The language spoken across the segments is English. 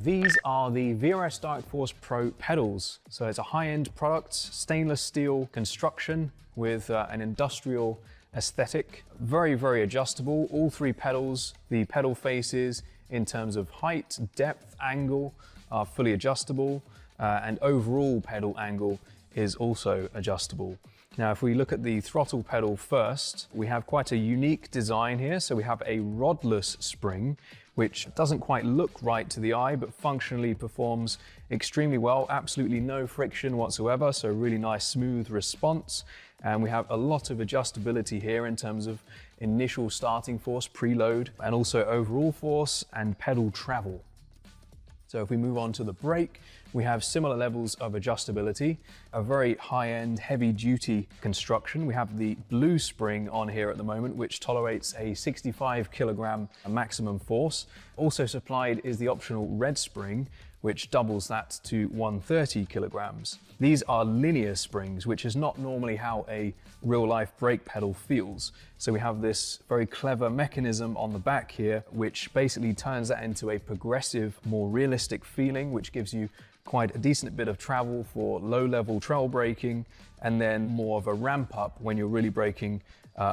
These are the VRS Dark Force Pro pedals. So it's a high-end product, stainless steel construction with an industrial aesthetic. Very, very adjustable. All three pedals, the pedal faces in terms of height, depth, angle are fully adjustable, and overall pedal angle is also adjustable. Now, if we look at the throttle pedal first, we have quite a unique design here. So we have a rodless spring, which doesn't quite look right to the eye, but functionally performs extremely well. Absolutely no friction whatsoever, so really nice smooth response. And we have a lot of adjustability here in terms of initial starting force, preload, and also overall force and pedal travel. So if we move on to the brake, we have similar levels of adjustability, a very high-end, heavy-duty construction. We have the blue spring on here at the moment, which tolerates a 65 kilogram maximum force. Also supplied is the optional red spring, which doubles that to 130 kilograms. These are linear springs, which is not normally how a real-life brake pedal feels. So we have this very clever mechanism on the back here, which basically turns that into a progressive, more realistic feeling, which gives you quite a decent bit of travel for low-level trail braking, and then more of a ramp up when you're really braking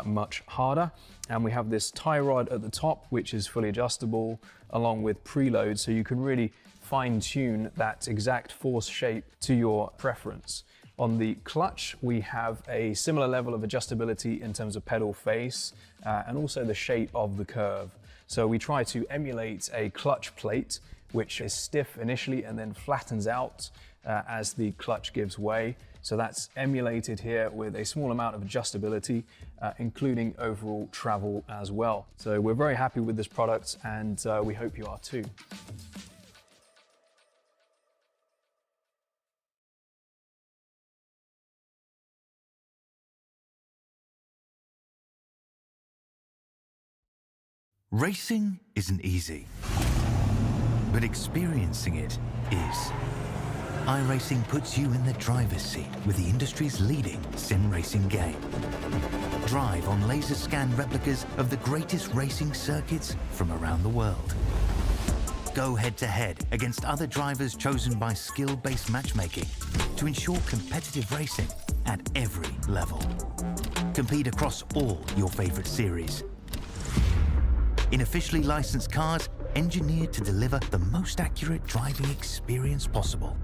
much harder. And we have this tie rod at the top, which is fully adjustable, along with preload, so you can really fine-tune that exact force shape to your preference. On the clutch, we have a similar level of adjustability in terms of pedal face and also the shape of the curve. So we try to emulate a clutch plate, which is stiff initially and then flattens out as the clutch gives way. So that's emulated here with a small amount of adjustability, including overall travel as well. So we're very happy with this product, and we hope you are too. Racing isn't easy, but experiencing it is. iRacing puts you in the driver's seat with the industry's leading sim racing game. Drive on laser scan replicas of the greatest racing circuits from around the world. Go head-to-head against other drivers chosen by skill-based matchmaking to ensure competitive racing at every level. Compete across all your favorite series. In officially licensed cars, engineered to deliver the most accurate driving experience possible.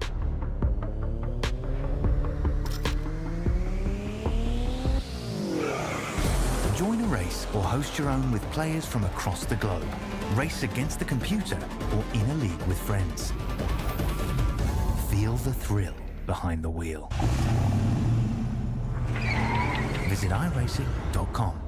Join a race or host your own with players from across the globe. Race against the computer or in a league with friends. Feel the thrill behind the wheel. Visit IRacing.com.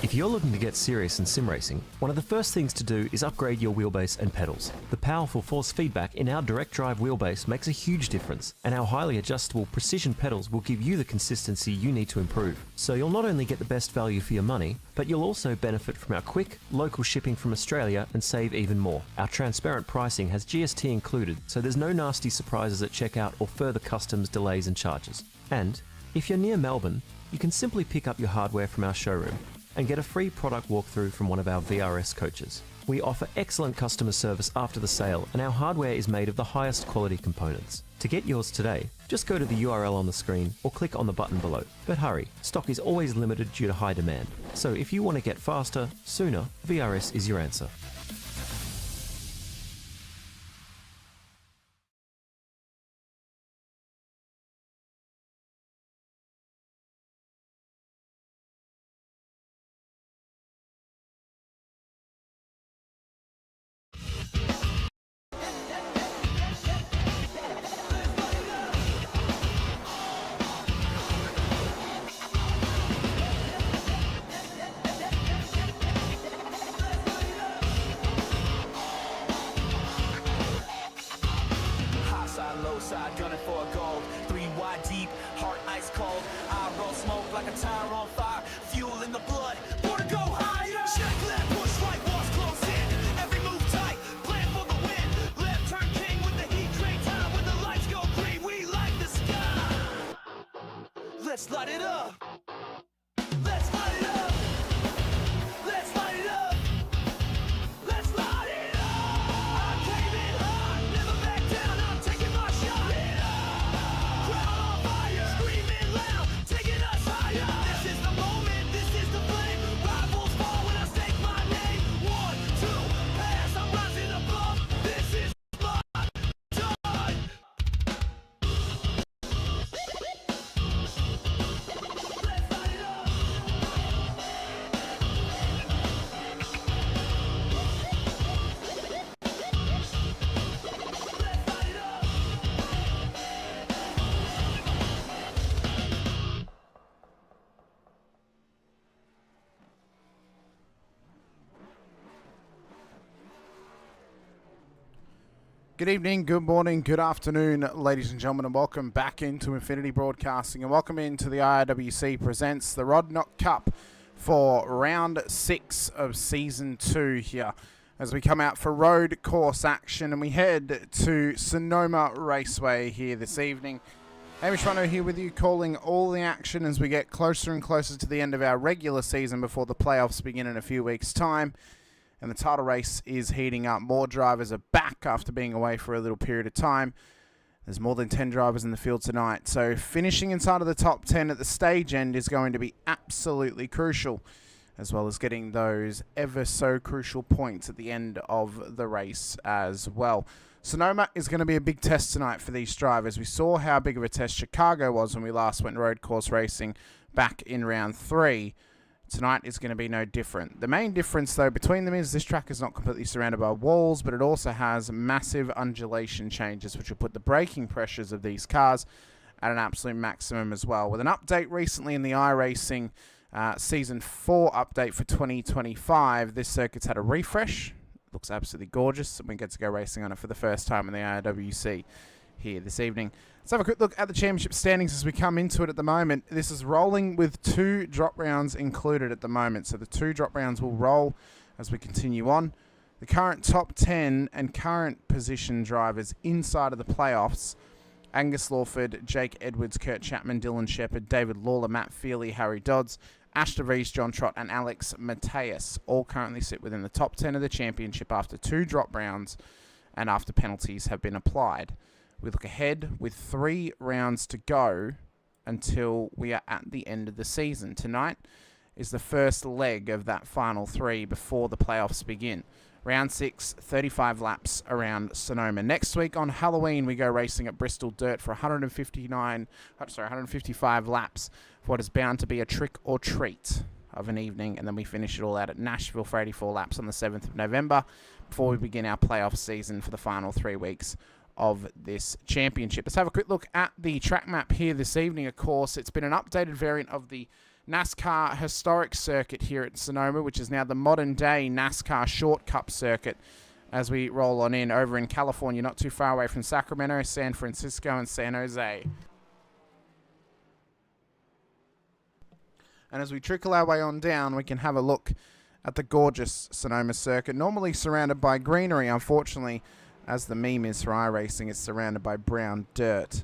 If you're looking to get serious in sim racing, one of the first things to do is upgrade your wheelbase and pedals. The powerful force feedback in our direct drive wheelbase makes a huge difference, and our highly adjustable precision pedals will give you the consistency you need to improve. So you'll not only get the best value for your money, but you'll also benefit from our quick, local shipping from Australia and save even more. Our transparent pricing has GST included, so there's no nasty surprises at checkout or further customs delays and charges. And if you're near Melbourne, you can simply pick up your hardware from our showroom and get a free product walkthrough from one of our VRS coaches. We offer excellent customer service after the sale, and our hardware is made of the highest quality components. To get yours today, just go to the URL on the screen or click on the button below. But hurry, stock is always limited due to high demand. So if you want to get faster, sooner, VRS is your answer. Side gunning for a goal, 3 wide deep, heart ice cold. I roll smoke like a tire on fire, fuel in the blood, born to go higher. Check that push right walls close in, every move tight, Let's light it up. Let's light it up. Let's light it up. Let's light it up. I came in hot, never back down. I'm taking my shot. Crowd on fire, screaming loud, taking us higher. This is the moment, this is the flame. Rivals fall when I stake my name. 1, 2, pass, I'm rising above. This is my time. Let's light it up. Let's light it up. Good evening, good morning, good afternoon, ladies and gentlemen, and welcome back into Infinity Broadcasting, and welcome into the IRWC presents the Rod Knock Cup for round 6 of season 2 here, as we come out for road course action, and we head to Sonoma Raceway here this evening. Hamish Munro here with you, calling all the action as we get closer and closer to the end of our regular season before the playoffs begin in a few weeks' time. And the title race is heating up. More drivers are back after being away for a little period of time. There's more than 10 drivers in the field tonight. So finishing inside of the top 10 at the stage end is going to be absolutely crucial, as well as getting those ever so crucial points at the end of the race as well. Sonoma is going to be a big test tonight for these drivers. We saw how big of a test Chicago was when we last went road course racing back in round 3. Tonight is going to be no different. The main difference, though, between them is this track is not completely surrounded by walls, but it also has massive undulation changes, which will put the braking pressures of these cars at an absolute maximum as well. With an update recently in the iRacing Season 4 update for 2025, this circuit's had a refresh. Looks absolutely gorgeous, and we get to go racing on it for the first time in the IRWC here this evening. Let's have a quick look at the championship standings as we come into it at the moment. This is rolling with 2 drop rounds included at the moment. So the 2 drop rounds will roll as we continue on. The current top 10 and current position drivers inside of the playoffs: Angus Lawford, Jake Edwards, Kurt Chapman, Dylan Shepherd, David Lawler, Matt Feely, Harry Dodds, Ash DeVries, John Trott, and Alex Mateus all currently sit within the top 10 of the championship after 2 drop rounds and after penalties have been applied. We look ahead with 3 rounds to go until we are at the end of the season. Tonight is the first leg of that final 3 before the playoffs begin. Round 6, 35 laps around Sonoma. Next week on Halloween, we go racing at Bristol Dirt for 155 laps for what is bound to be a trick or treat of an evening, and then we finish it all out at Nashville for 84 laps on the 7th of November before we begin our playoff season for the final 3 weeks of this championship. Let's have a quick look at the track map here this evening. Of course, it's been an updated variant of the NASCAR historic circuit here at Sonoma, which is now the modern day NASCAR Short Cup circuit as we roll on in over in California, not too far away from Sacramento, San Francisco, and San Jose. And as we trickle our way on down, we can have a look at the gorgeous Sonoma circuit, normally surrounded by greenery. Unfortunately, as the meme is for iRacing, it's surrounded by brown dirt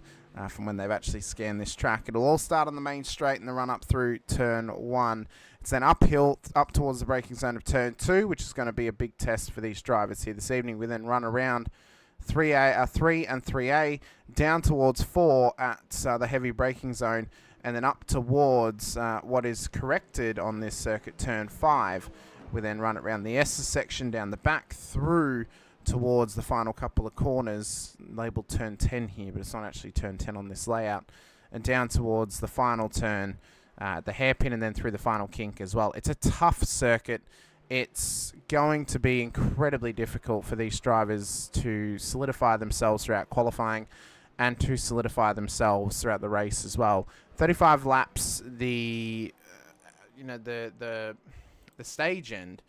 from when they've actually scanned this track. It'll all start on the main straight and the run up through turn 1. It's then uphill up towards the braking zone of turn 2, which is going to be a big test for these drivers here this evening. We then run around 3 and 3A, down towards 4 at the heavy braking zone, and then up towards what is corrected on this circuit, turn 5. We then run it around the S section, down the back, through towards the final couple of corners, labelled turn 10 here, but it's not actually turn 10 on this layout, and down towards the final turn, the hairpin, and then through the final kink as well. It's a tough circuit. It's going to be incredibly difficult for these drivers to solidify themselves throughout qualifying and to solidify themselves throughout the race as well. 35 laps, the stage end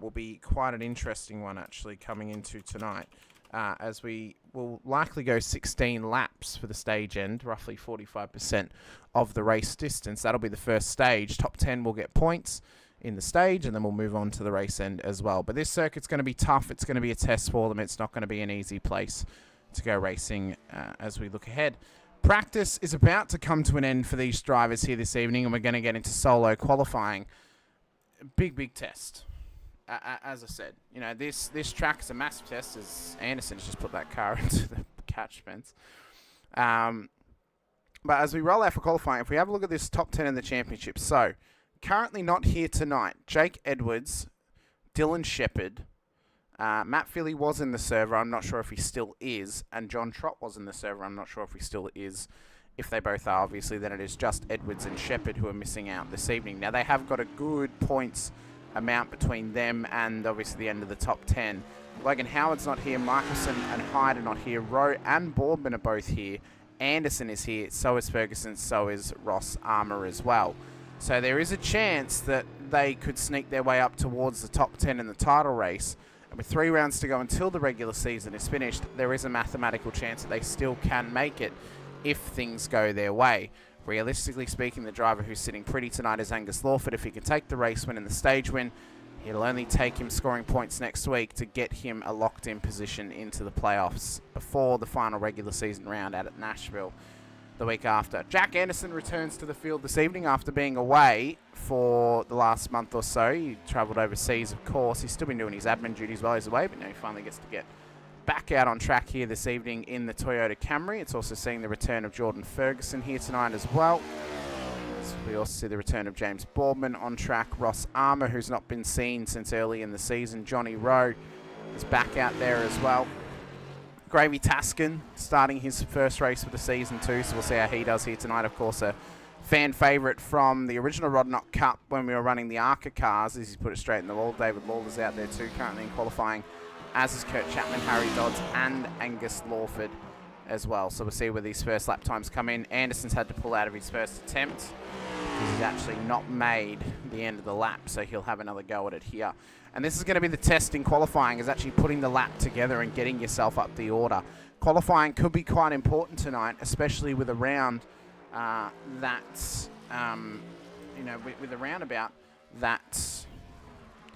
will be quite an interesting one actually coming into tonight, as we will likely go 16 laps for the stage end, roughly 45% of the race distance. That'll be the first stage. Top 10 will get points in the stage, and then we'll move on to the race end as well. But this circuit's going to be tough. It's going to be a test for them. It's not going to be an easy place to go racing as we look ahead. Practice is about to come to an end for these drivers here this evening, and we're going to get into solo qualifying. Big test. As I said, you know, this track is a massive test, as Anderson has just put that car into the catch fence. But as we roll out for qualifying, if we have a look at this top 10 in the championship, so currently not here tonight, Jake Edwards, Dylan Shepherd, Matt Philly was in the server, I'm not sure if he still is, and John Trott was in the server, I'm not sure if he still is. If they both are, obviously, then it is just Edwards and Shepherd who are missing out this evening. Now, they have got a good points amount between them and, obviously, the end of the top 10. Logan Howard's not here, Michelson and Hyde are not here, Rowe and Boardman are both here, Anderson is here, so is Ferguson, so is Ross Armour as well. So there is a chance that they could sneak their way up towards the top 10 in the title race. And with 3 rounds to go until the regular season is finished, there is a mathematical chance that they still can make it if things go their way. Realistically speaking, the driver who's sitting pretty tonight is Angus Lawford. If he can take the race win and the stage win, it'll only take him scoring points next week to get him a locked-in position into the playoffs before the final regular season round out at Nashville the week after. Jack Anderson returns to the field this evening after being away for the last month or so. He travelled overseas, of course. He's still been doing his admin duties while he's away, but now he finally gets to get back out on track here this evening in the Toyota Camry. It's also seeing the return of Jordan Ferguson here tonight as well. We also see the return of James Boardman on track. Ross Armour, who's not been seen since early in the season. Johnny Rowe is back out there as well. Gravy Taskin starting his first race of the season too, so we'll see how he does here tonight. Of course, a fan favourite from the original Rodnock Cup when we were running the ARCA cars, as he's put it straight in the wall. David Lawler's out there too, currently in qualifying, as is Kurt Chapman, Harry Dodds, and Angus Lawford as well. So we'll see where these first lap times come in. Anderson's had to pull out of his first attempt because he's actually not made the end of the lap, so he'll have another go at it here. And this is going to be the test in qualifying, is actually putting the lap together and getting yourself up the order. Qualifying could be quite important tonight, especially with a round that's, you know, with a roundabout that's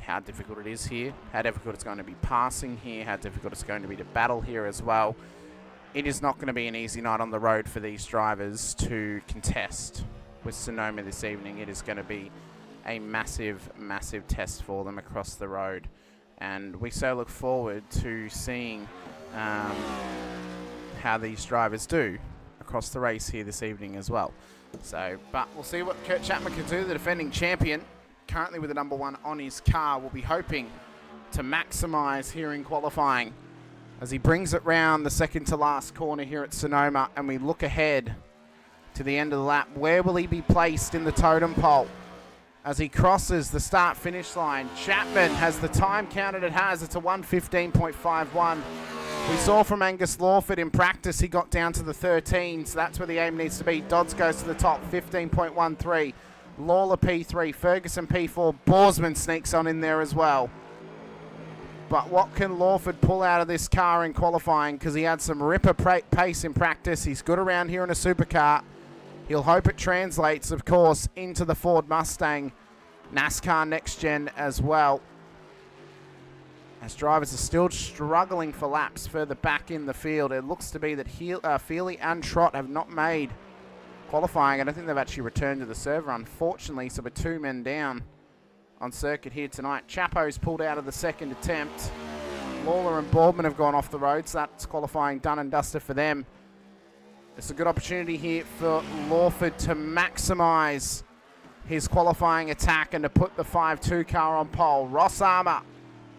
how difficult it is here, how difficult it's going to be passing here, how difficult it's going to be to battle here as well. It is not going to be an easy night on the road for these drivers to contest with Sonoma this evening. It is going to be a massive test for them across the road, and we so look forward to seeing how these drivers do across the race here this evening as well. So, but we'll see what Kurt Chapman can do, the defending champion, currently with the number 1 on his car. Will be hoping to maximise here in qualifying as he brings it round the second to last corner here at Sonoma, and we look ahead to the end of the lap. Where will he be placed in the totem pole as he crosses the start-finish line? Chapman has the time counted it has. It's a 1:15.51. We saw from Angus Lawford in practice he got down to the 13, so that's where the aim needs to be. Dodds goes to the top, 15.13. Lawler P3, Ferguson P4, Borsman sneaks on in there as well. But what can Lawford pull out of this car in qualifying? Because he had some ripper pace in practice. He's good around here in a supercar. He'll hope it translates, of course, into the Ford Mustang NASCAR Next Gen as well, as drivers are still struggling for laps further back in the field. It looks to be that Feely and Trott have not made qualifying. I don't think they've actually returned to the server, unfortunately, so we're 2 men down on circuit here tonight. Chapo's pulled out of the second attempt. Lawler and Boardman have gone off the road, so that's qualifying done and dusted for them. It's a good opportunity here for Lawford to maximise his qualifying attack and to put the 5-2 car on pole. Ross Armour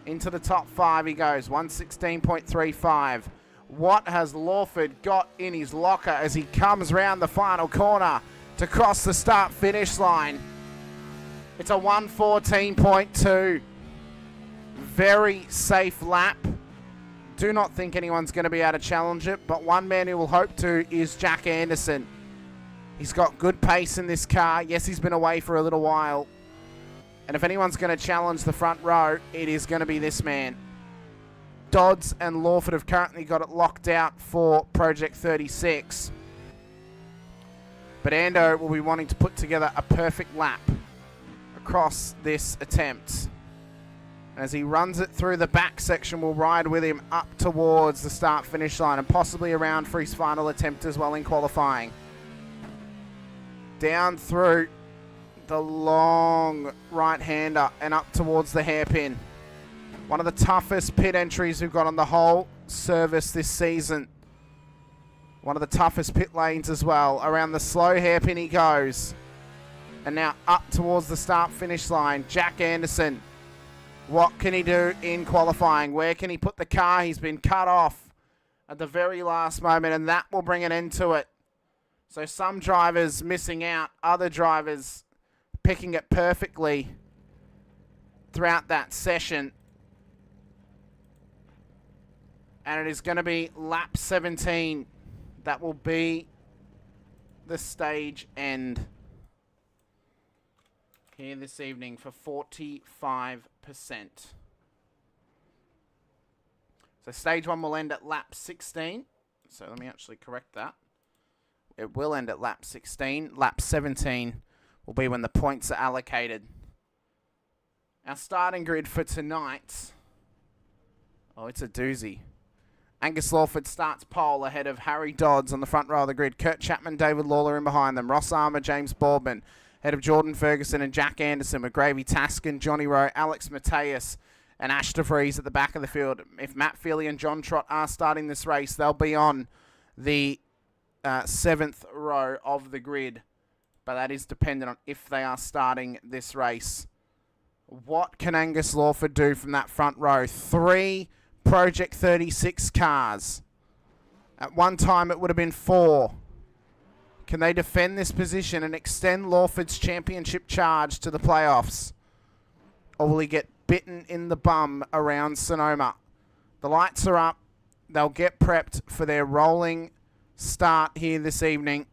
into the top 5 he goes, 1:16.35. What has Lawford got in his locker as he comes round the final corner to cross the start-finish line? It's a 1:14.2. Very safe lap. Do not think anyone's going to be able to challenge it, but one man who will hope to is Jack Anderson. He's got good pace in this car. Yes, he's been away for a little while. And if anyone's going to challenge the front row, it is going to be this man. Dodds and Lawford have currently got it locked out for Project 36. But Ando will be wanting to put together a perfect lap across this attempt. As he runs it through the back section, we'll ride with him up towards the start-finish line and possibly around for his final attempt as well in qualifying. Down through the long right-hander and up towards the hairpin. One of the toughest pit entries we've got on the whole service this season. One of the toughest pit lanes as well. Around the slow hairpin he goes. And now up towards the start-finish line. Jack Anderson. What can he do in qualifying? Where can he put the car? He's been cut off at the very last moment, and that will bring an end to it. So some drivers missing out, other drivers picking it perfectly throughout that session. And it is going to be lap 17. That will be the stage end here this evening for 45%. So stage 1 will end at lap 16. So let me actually correct that. It will end at lap 16. Lap 17 will be when the points are allocated. Our starting grid for tonight. Oh, it's a doozy. Angus Lawford starts pole ahead of Harry Dodds on the front row of the grid. Kurt Chapman, David Lawler in behind them. Ross Armour, James Boardman ahead of Jordan Ferguson and Jack Anderson, with Gravy Taskin, Johnny Rowe, Alex Mateus and Ash DeVries at the back of the field. If Matt Feely and John Trott are starting this race, they'll be on the 7th row of the grid. But that is dependent on if they are starting this race. What can Angus Lawford do from that front row? 3 Project 36 cars. At one time it would have been 4. Can they defend this position and extend Lawford's championship charge to the playoffs? Or will he get bitten in the bum around Sonoma? The lights are up. They'll get prepped for their rolling start here this evening.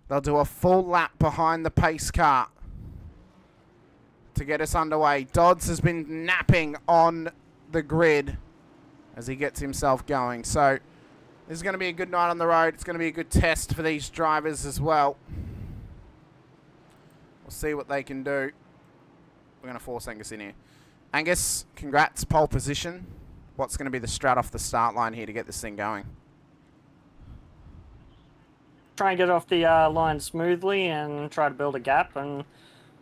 They'll do a full lap behind the pace car to get us underway. Dodds has been napping on the grid as he gets himself going. So this is going to be a good night on the road. It's going to be a good test for these drivers as well. We'll see what they can do. We're going to force Angus in here. Angus, congrats, pole position. What's going to be the strat off the start line here to get this thing going? Try and get off the line smoothly and try to build a gap, and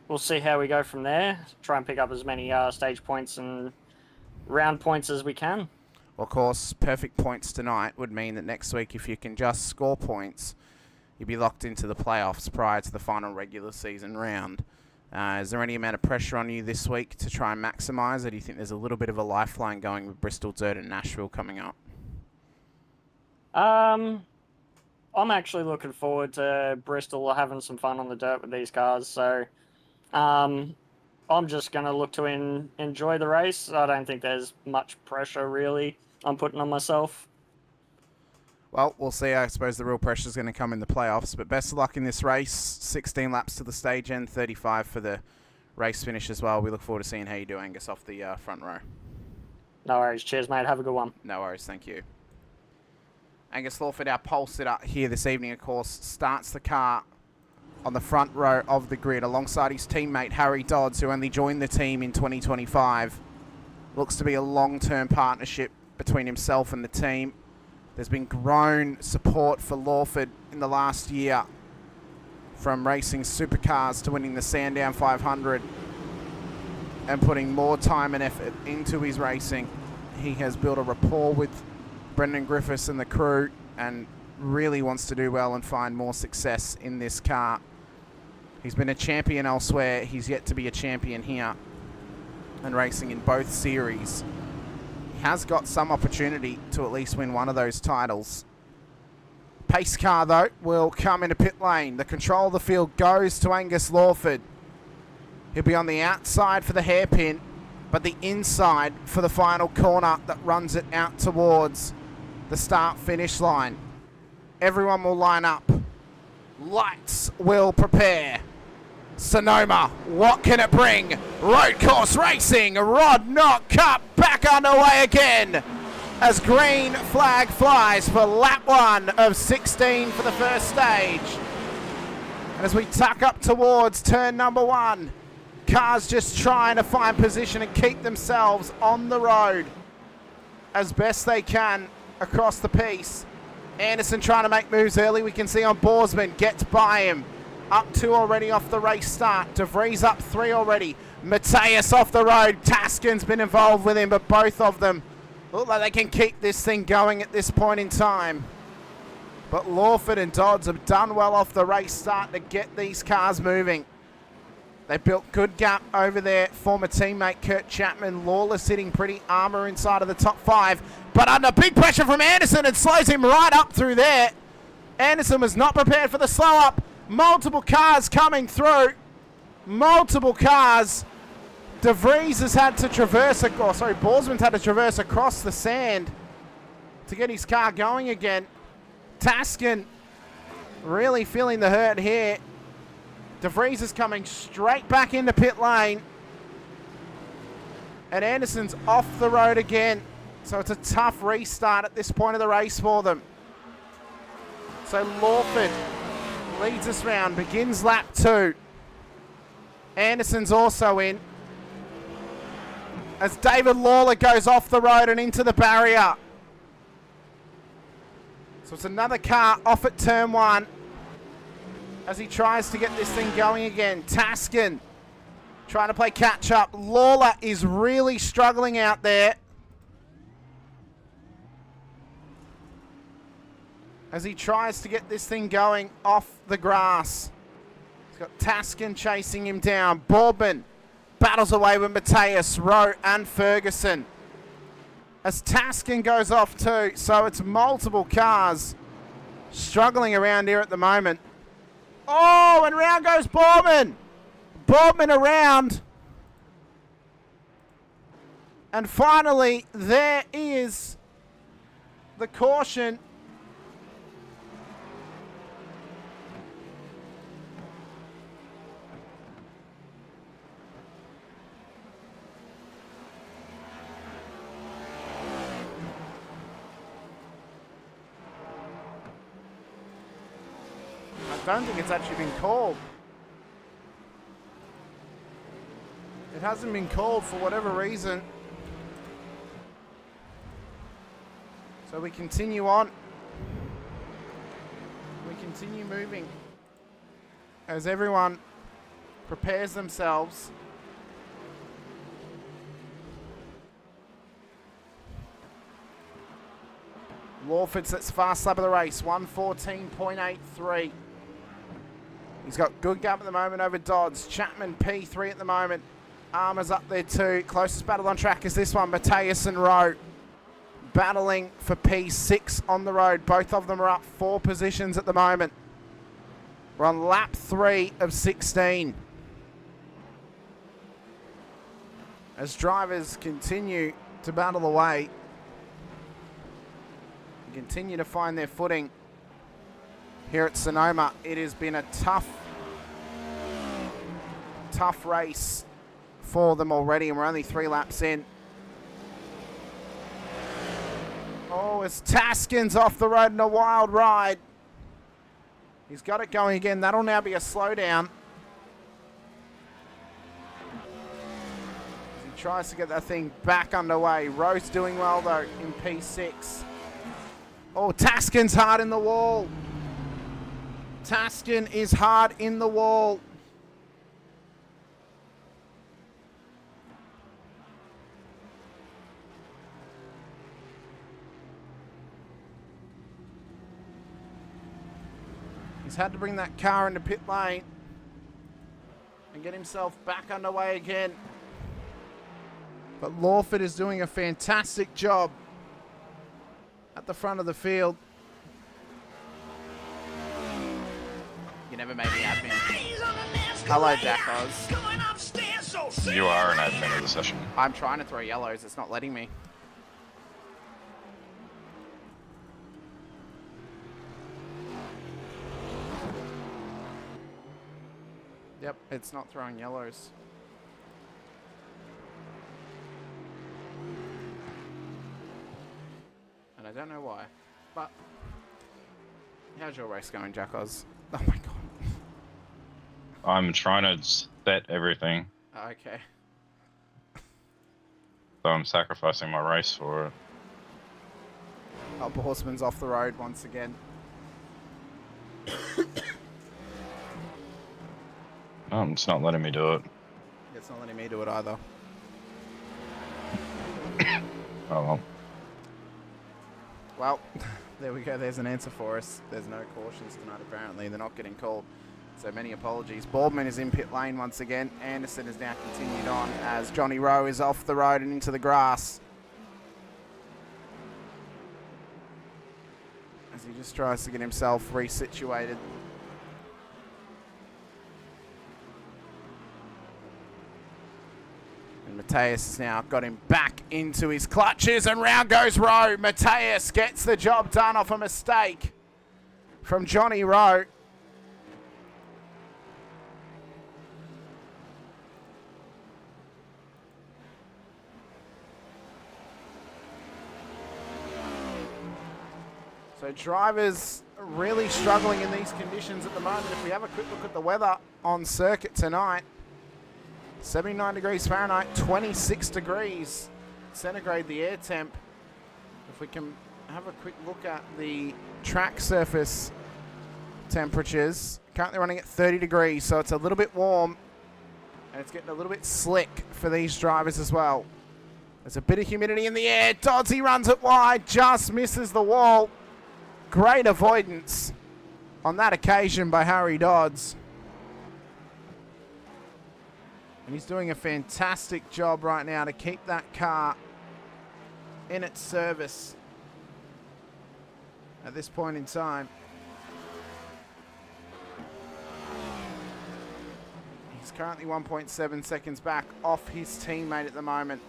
we'll see how we go from there. Try and pick up as many stage points and round points as we can. Of course, perfect points tonight would mean that next week, if you can just score points, you'll be locked into the playoffs prior to the final regular season round. Is there any amount of pressure on you this week to try and maximise, or do you think there's a little bit of a lifeline going with Bristol Dirt and Nashville coming up? I'm actually looking forward to Bristol having some fun on the dirt with these cars, so I'm just going to look to enjoy the race. I don't think there's much pressure, really, I'm putting on myself. Well, we'll see. I suppose the real pressure is going to come in the playoffs. But best of luck in this race. 16 laps to the stage end, 35 for the race finish as well. We look forward to seeing how you do, Angus, off the front row. No worries. Cheers, mate. Have a good one. No worries. Thank you. Angus Lawford, our pole sitter here this evening, of course, starts the car on the front row of the grid alongside his teammate Harry Dodds, who only joined the team in 2025. Looks to be a long-term partnership between himself and the team. There's been grown support for Lawford in the last year, from racing supercars to winning the Sandown 500 and putting more time and effort into his racing. He has built a rapport with Brendan Griffiths and the crew and really wants to do well and find more success in this car. He's been a champion elsewhere. He's yet to be a champion here and racing in both series. Has got some opportunity to at least win one of those titles. Pace car, though, will come into pit lane. The control of the field goes to Angus Lawford. He'll be on the outside for the hairpin, but the inside for the final corner that runs it out towards the start-finish line. Everyone will line up. Lights will prepare. Sonoma, what can it bring? Road course racing, Rod Knott Cup back underway again as green flag flies for lap 1 of 16 for the first stage. And as we tuck up towards turn number 1, cars just trying to find position and keep themselves on the road as best they can across the piece. Anderson trying to make moves early. We can see on Borsman gets by him. Up 2 already off the race start. De Vries up 3 already. Mateus off the road. Taskin's been involved with him, but both of them look like they can keep this thing going at this point in time. But Lawford and Dodds have done well off the race start to get these cars moving. They built good gap over their former teammate Kurt Chapman. Lawler sitting pretty armour inside of the top 5, but under big pressure from Anderson, and slows him right up through there. Anderson was not prepared for the slow up. Multiple cars coming through. Multiple cars. De Vries has had to traverse, Borsman's had to traverse across the sand to get his car going again. Taskin really feeling the hurt here. De Vries is coming straight back into pit lane. And Anderson's off the road again. So it's a tough restart at this point of the race for them. So Lawford leads us round, begins lap 2. Anderson's also in. As David Lawler goes off the road and into the barrier. So it's another car off at turn 1 as he tries to get this thing going again. Taskin trying to play catch up. Lawler is really struggling out there as he tries to get this thing going off the grass. He's got Taskin chasing him down. Borbman battles away with Mateus, Rowe and Ferguson as Taskin goes off too. So it's multiple cars struggling around here at the moment. Oh, and round goes Borbman. Borbman around. And finally, there is the caution. I don't think it's actually been called. It hasn't been called for whatever reason. So we continue on. We continue moving as everyone prepares themselves. Lawford sets fast lap of the race, 1:14.83. He's got good gap at the moment over Dodds. Chapman P3 at the moment. Armour's up there too. Closest battle on track is this one. Mateus and Rowe battling for P6 on the road. Both of them are up 4 positions at the moment. We're on lap 3 of 16. As drivers continue to battle away, continue to find their footing here at Sonoma. It has been a tough race for them already, and we're only 3 laps in. Oh, as Taskin's off the road in a wild ride. He's got it going again. That'll now be a slowdown. He tries to get that thing back underway. Rowe's doing well though in P6. Oh, Taskin's hard in the wall. Taskin is hard in the wall. He's had to bring that car into pit lane and get himself back underway again. But Lawford is doing a fantastic job at the front of the field. You never made me admin. Hello, Jack Oz. You are an admin of the session. I'm trying to throw yellows. It's not letting me. Yep, it's not throwing yellows. And I don't know why, but how's your race going, Jack Oz? Oh my god. I'm trying to set everything. Okay. So I'm sacrificing my race for it. Oh, Horseman's off the road once again. No, it's not letting me do it. It's not letting me do it either. Oh well. Well, there we go. There's an answer for us. There's no cautions tonight, apparently. They're not getting called. So many apologies. Boardman is in pit lane once again. Anderson has now continued on as Johnny Rowe is off the road and into the grass. As he just tries to get himself resituated. And Mateus has now got him back into his clutches, and round goes Rowe. Mateus gets the job done off a mistake from Johnny Rowe. So drivers really struggling in these conditions at the moment. If we have a quick look at the weather on circuit tonight, 79 degrees Fahrenheit, 26 degrees centigrade the air temp. If we can have a quick look at the track surface temperatures, currently running at 30 degrees, so it's a little bit warm and it's getting a little bit slick for these drivers as well. There's a bit of humidity in the air. Doddsy runs it wide, just misses the wall. Great avoidance on that occasion by Harry Dodds. And he's doing a fantastic job right now to keep that car in its service at this point in time. He's currently 1.7 seconds back off his teammate at the moment.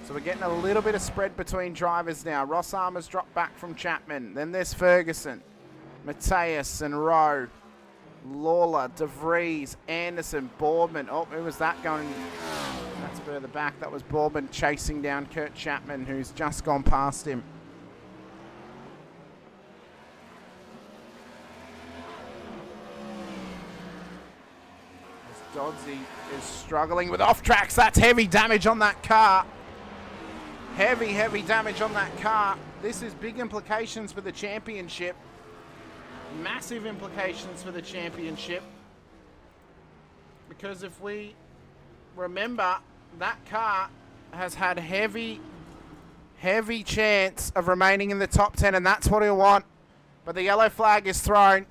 So we're getting a little bit of spread between drivers now. Ross Armour's dropped back from Chapman. Then there's Ferguson, Mateus and Rowe, Lawler, DeVries, Anderson, Boardman. Oh, who was that going? That's further back. That was Boardman chasing down Kurt Chapman, who's just gone past him. As Doddsy is struggling with off tracks. That's heavy damage on that car. Heavy damage on that car. This is big implications for the championship. Massive implications for the championship. Because if we remember, that car has had heavy chance of remaining in the top 10, and that's what he'll want. But the yellow flag is thrown.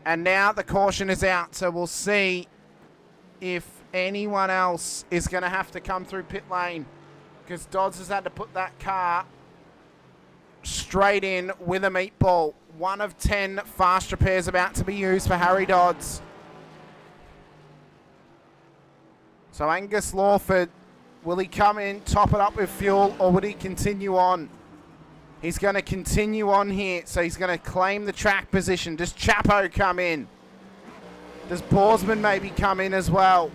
And now the caution is out, so we'll see if anyone else is going to have to come through pit lane, because Dodds has had to put that car straight in with a meatball. 1 of 10 fast repairs about to be used for Harry Dodds. So Angus Lawford, will he come in, top it up with fuel, or would he continue on? He's going to continue on here, so he's going to claim the track position. Does Chapo come in? Does Borsman maybe come in as well?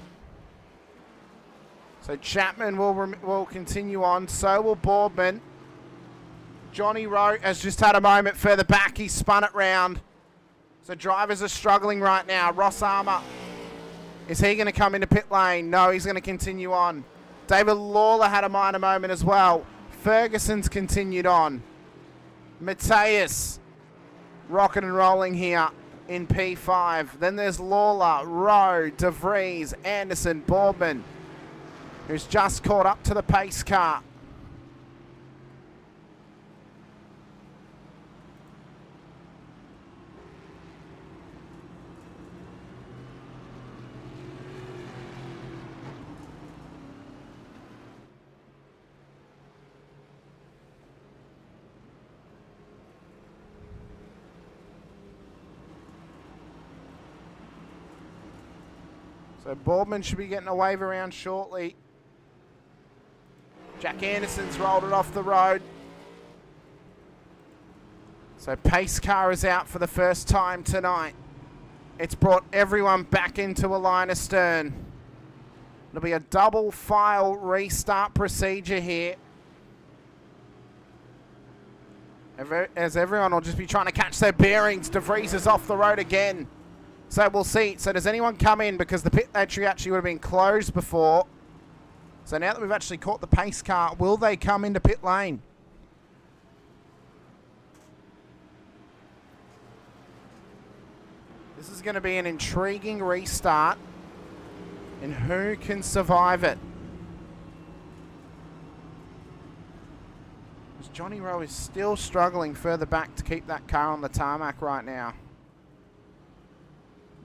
So Chapman will continue on. So will Boardman. Johnny Rowe has just had a moment further back. He spun it round. So drivers are struggling right now. Ross Armour. Is he going to come into pit lane? No, he's going to continue on. David Lawler had a minor moment as well. Ferguson's continued on. Mateus rocking and rolling here in P5. Then there's Lawler, Rowe, DeVries, Anderson, Boardman, who's just caught up to the pace car. So Boardman should be getting a wave around shortly. Jack Anderson's rolled it off the road. So pace car is out for the first time tonight. It's brought everyone back into a line astern. It'll be a double file restart procedure here, as everyone will just be trying to catch their bearings. DeVries is off the road again. So we'll see. So does anyone come in? Because the pit entry actually would have been closed before. So now that we've actually caught the pace car, will they come into pit lane? This is going to be an intriguing restart. And who can survive it? Because Johnny Rowe is still struggling further back to keep that car on the tarmac right now.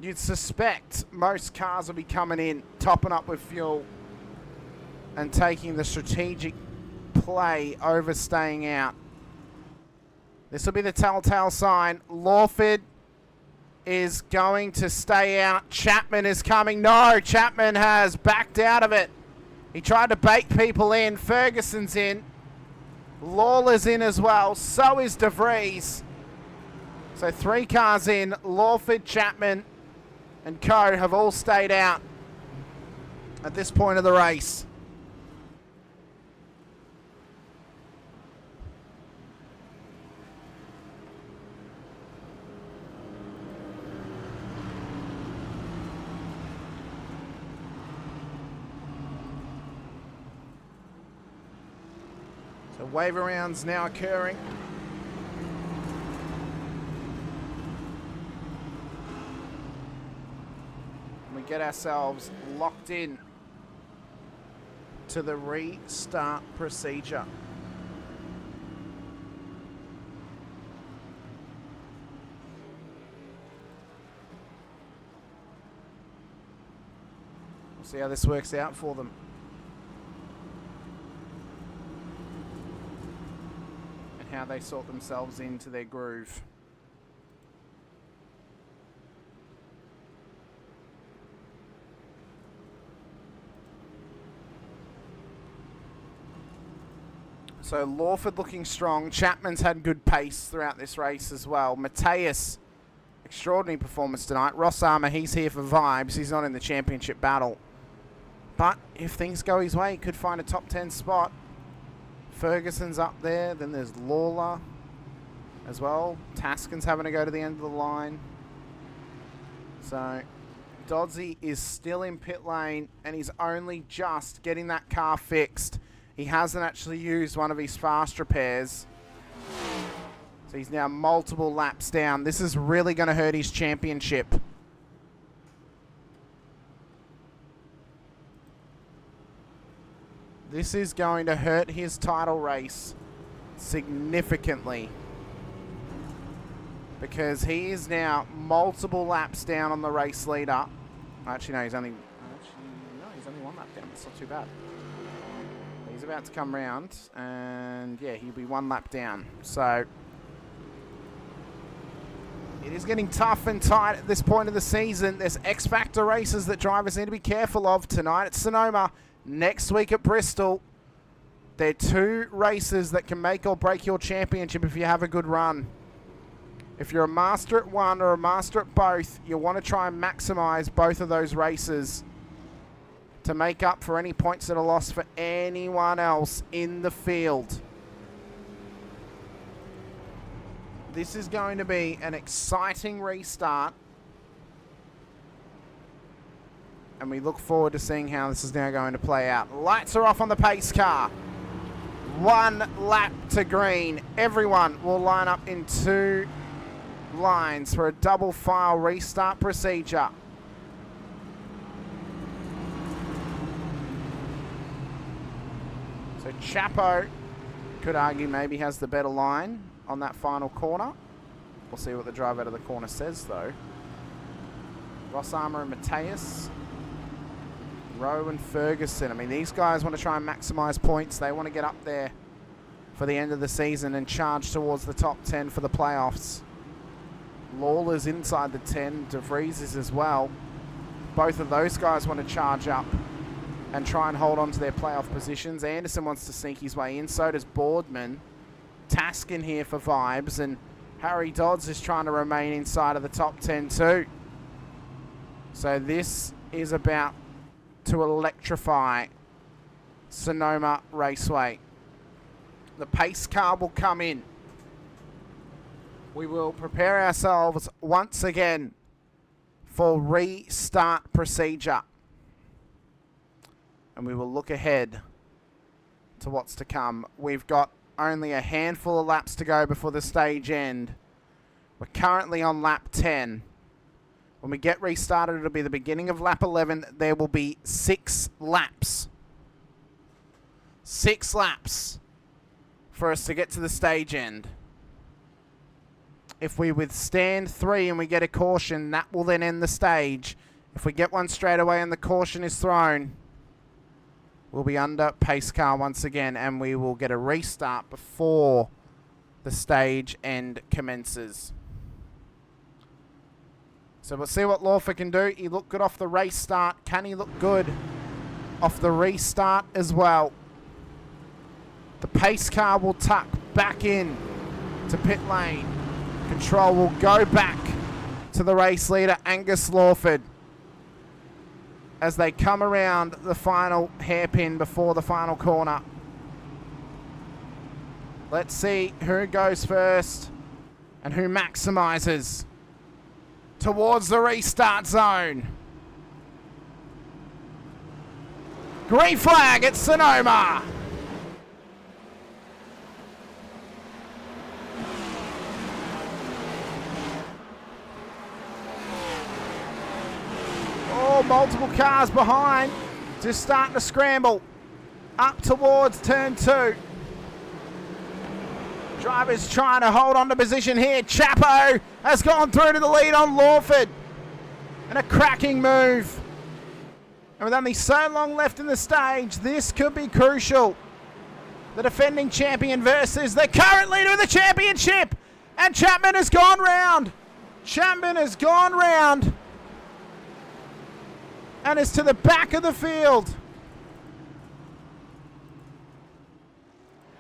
You'd suspect most cars will be coming in, topping up with fuel, and taking the strategic play over staying out. This will be the telltale sign. Lawford is going to stay out. Chapman is coming. No, Chapman has backed out of it. He tried to bait people in. Ferguson's in. Lawler's in as well. So is DeVries. So 3 cars in. Lawford, Chapman, and Co have all stayed out at this point of the race. So wave arounds now occurring. We get ourselves locked in to the restart procedure. We'll see how this works out for them. And how they sort themselves into their groove. So Lawford looking strong. Chapman's had good pace throughout this race as well. Mateus, extraordinary performance tonight. Ross Armour, he's here for vibes. He's not in the championship battle. But if things go his way, he could find a top 10 spot. Ferguson's up there. Then there's Lawler as well. Taskin's having to go to the end of the line. So Dodsey is still in pit lane, and he's only just getting that car fixed. He hasn't actually used one of his fast repairs. So he's now multiple laps down. This is really going to hurt his championship. This is going to hurt his title race significantly. Because he is now multiple laps down on the race leader. Actually, no, he's only 1 lap down. That's not too bad. He's about to come round, and yeah, he'll be 1 lap down. So it is getting tough and tight at this point of the season. There's X-Factor races that drivers need to be careful of. Tonight at Sonoma, next week at Bristol. They're 2 races that can make or break your championship if you have a good run. If you're a master at one or a master at both, you want to try and maximize both of those races to make up for any points that are lost for anyone else in the field. This is going to be an exciting restart. And we look forward to seeing how this is now going to play out. Lights are off on the pace car. 1 lap to green. Everyone will line up in 2 lines for a double file restart procedure. So Chapo, could argue, maybe has the better line on that final corner. We'll see what the drive out of the corner says, though. Ross Armour and Mateus. Rowe and Ferguson. I mean, these guys want to try and maximise points. They want to get up there for the end of the season and charge towards the top 10 for the playoffs. Lawler's inside the 10. DeVries is as well. Both of those guys want to charge up and try and hold on to their playoff positions. Anderson wants to sneak his way in. So does Boardman. Taskin here for vibes. And Harry Dodds is trying to remain inside of the top 10 too. So this is about to electrify Sonoma Raceway. The pace car will come in. We will prepare ourselves once again for restart procedure. And we will look ahead to what's to come. We've got only a handful of laps to go before the stage end. We're currently on lap 10. When we get restarted, it'll be the beginning of lap 11. There will be 6 laps. 6 laps for us to get to the stage end. If we withstand 3 and we get a caution, that will then end the stage. If we get one straight away and the caution is thrown, we'll be under pace car once again, and we will get a restart before the stage end commences. So we'll see what Lawford can do. He looked good off the race start. Can he look good off the restart as well? The pace car will tuck back in to pit lane. Control will go back to the race leader, Angus Lawford, as they come around the final hairpin before the final corner. Let's see who goes first and who maximizes towards the restart zone. Green flag at Sonoma. Oh, multiple cars behind, just starting to scramble up towards turn 2. Drivers trying to hold on to position here. Chapo has gone through to the lead on Lawford. And a cracking move. And with only so long left in the stage, this could be crucial. The defending champion versus the current leader of the championship. And Chapman has gone round. Chapman has gone round. And is to the back of the field.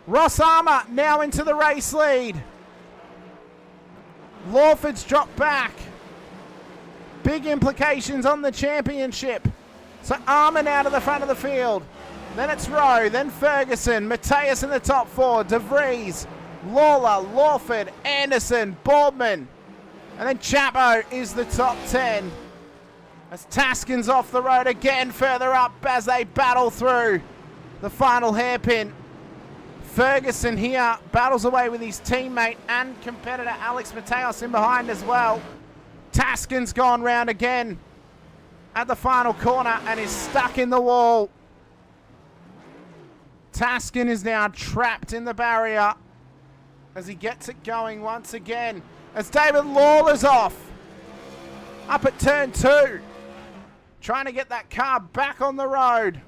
Ross Armour now into the race lead. Lawford's dropped back. Big implications on the championship. So Armour now to the front of the field. Then it's Rowe, then Ferguson, Mateus in the top 4, De Vries, Lawler, Lawford, Anderson, Boardman. And then Chapo is the top 10. As Taskin's off the road again further up as they battle through the final hairpin. Ferguson here battles away with his teammate and competitor Alex Mateos in behind as well. Taskin's gone round again at the final corner and is stuck in the wall. Taskin is now trapped in the barrier as he gets it going once again. As David Lawler's off up at turn 2, trying to get that car back on the road.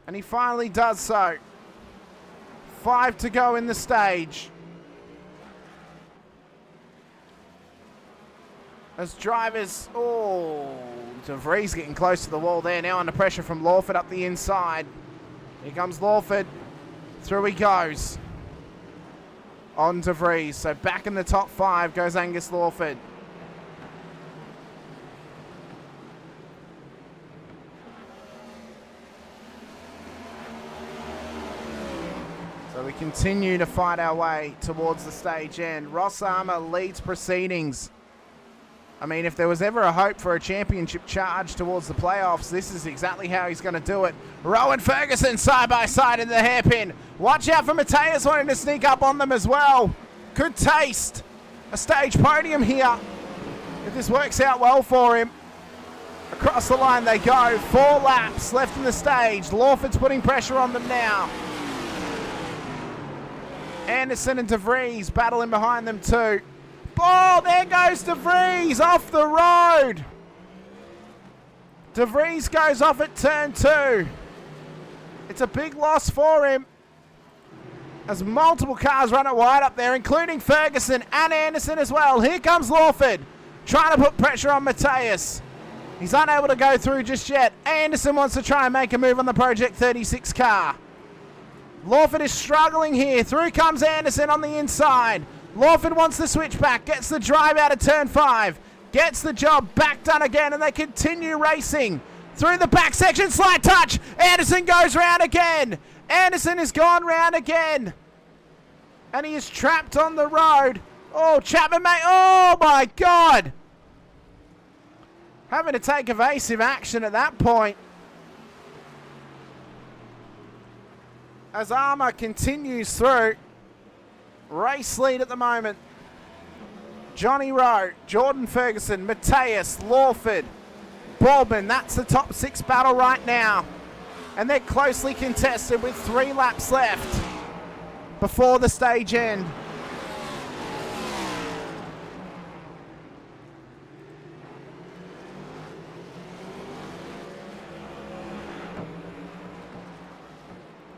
And he finally does so. 5 to go in the stage. As drivers, De Vries getting close to the wall there. Now under pressure from Lawford up the inside. Here comes Lawford. Through he goes. On De Vries. So back in the top 5 goes Angus Lawford. So we continue to fight our way towards the stage end. Ross Armour leads proceedings. I mean, if there was ever a hope for a championship charge towards the playoffs, this is exactly how he's going to do it. Rowan Ferguson side by side in the hairpin. Watch out for Mateus wanting to sneak up on them as well. Could taste a stage podium here if this works out well for him. Across the line they go. 4 laps left in the stage. Lawford's putting pressure on them now. Anderson and De Vries battling behind them too. Oh, there goes De Vries off the road. De Vries goes off at turn 2. It's a big loss for him as multiple cars run it wide up there, including Ferguson and Anderson as well. Here comes Lawford trying to put pressure on Mateus. He's unable to go through just yet. Anderson wants to try and make a move on the Project 36 car. Lawford is struggling here. Through comes Anderson on the inside. Lawford wants the switchback, gets the drive out of turn 5, gets the job back done again, and they continue racing through the back section. Slight touch. Anderson goes round again. Anderson has gone round again. And he is trapped on the road. Oh, Chapman, mate. Oh, my God. Having to take evasive action at that point. As Armour continues through. Race lead at the moment. Johnny Rowe, Jordan Ferguson, Mateus, Lawford, Baldwin. That's the top 6 battle right now. And they're closely contested with 3 laps left before the stage end.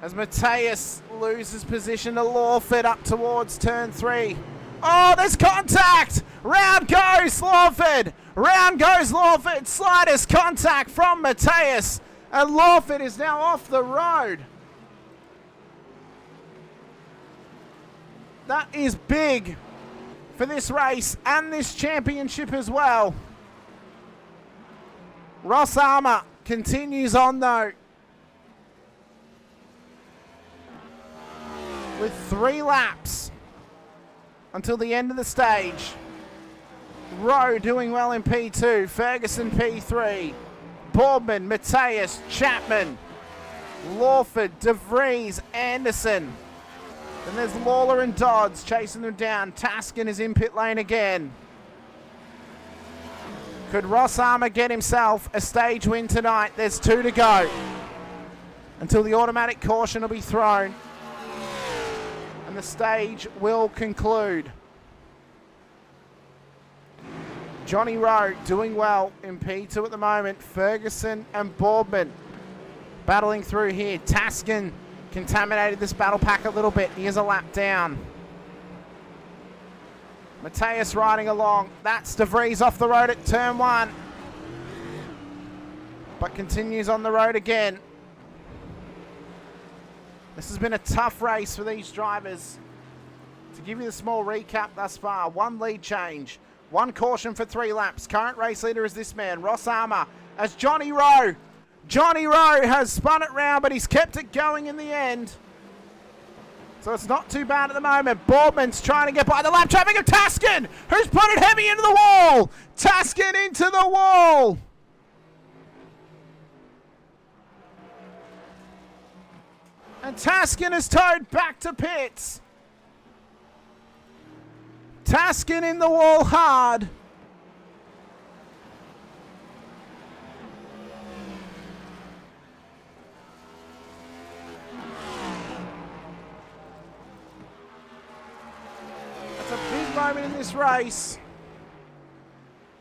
As Mateus loses position to Lawford up towards turn 3. Oh, there's contact! Round goes Lawford! Round goes Lawford! Slightest contact from Mateus. And Lawford is now off the road. That is big for this race and this championship as well. Ross Armour continues on though. With 3 laps until the end of the stage. Rowe doing well in P2, Ferguson P3, Boardman, Mateus, Chapman, Lawford, DeVries, Anderson. Then there's Lawler and Dodds chasing them down. Taskin is in pit lane again. Could Ross Armour get himself a stage win tonight? There's 2 to go until the automatic caution will be thrown. And the stage will conclude. Johnny Rowe doing well in P2 at the moment. Ferguson and Boardman battling through here. Taskin contaminated this battle pack a little bit. He is a lap down. Mateus riding along. That's DeVries off the road at turn 1. But continues on the road again. This has been a tough race for these drivers. To give you the small recap thus far, 1 lead change, 1 caution for 3 laps. Current race leader is this man, Ross Armour, as Johnny Rowe. Johnny Rowe has spun it round, but he's kept it going in the end. So it's not too bad at the moment. Boardman's trying to get by the lap traffic of Taskin, who's put it heavy into the wall. Taskin into the wall. And Taskin is towed back to pits. Taskin in the wall hard. That's a big moment in this race.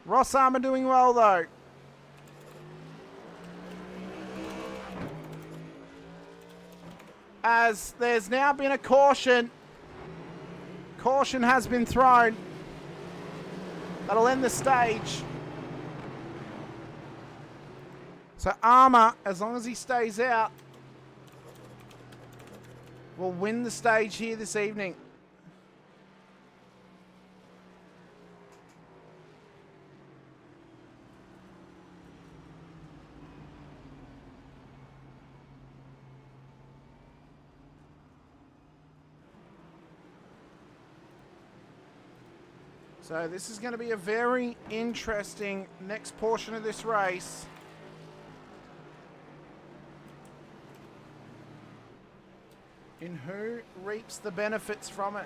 Ross Armour doing well though. As there's now been a caution. Caution has been thrown. That'll end the stage. So Armour, as long as he stays out, will win the stage here this evening. So this is going to be a very interesting next portion of this race. In who reaps the benefits from it.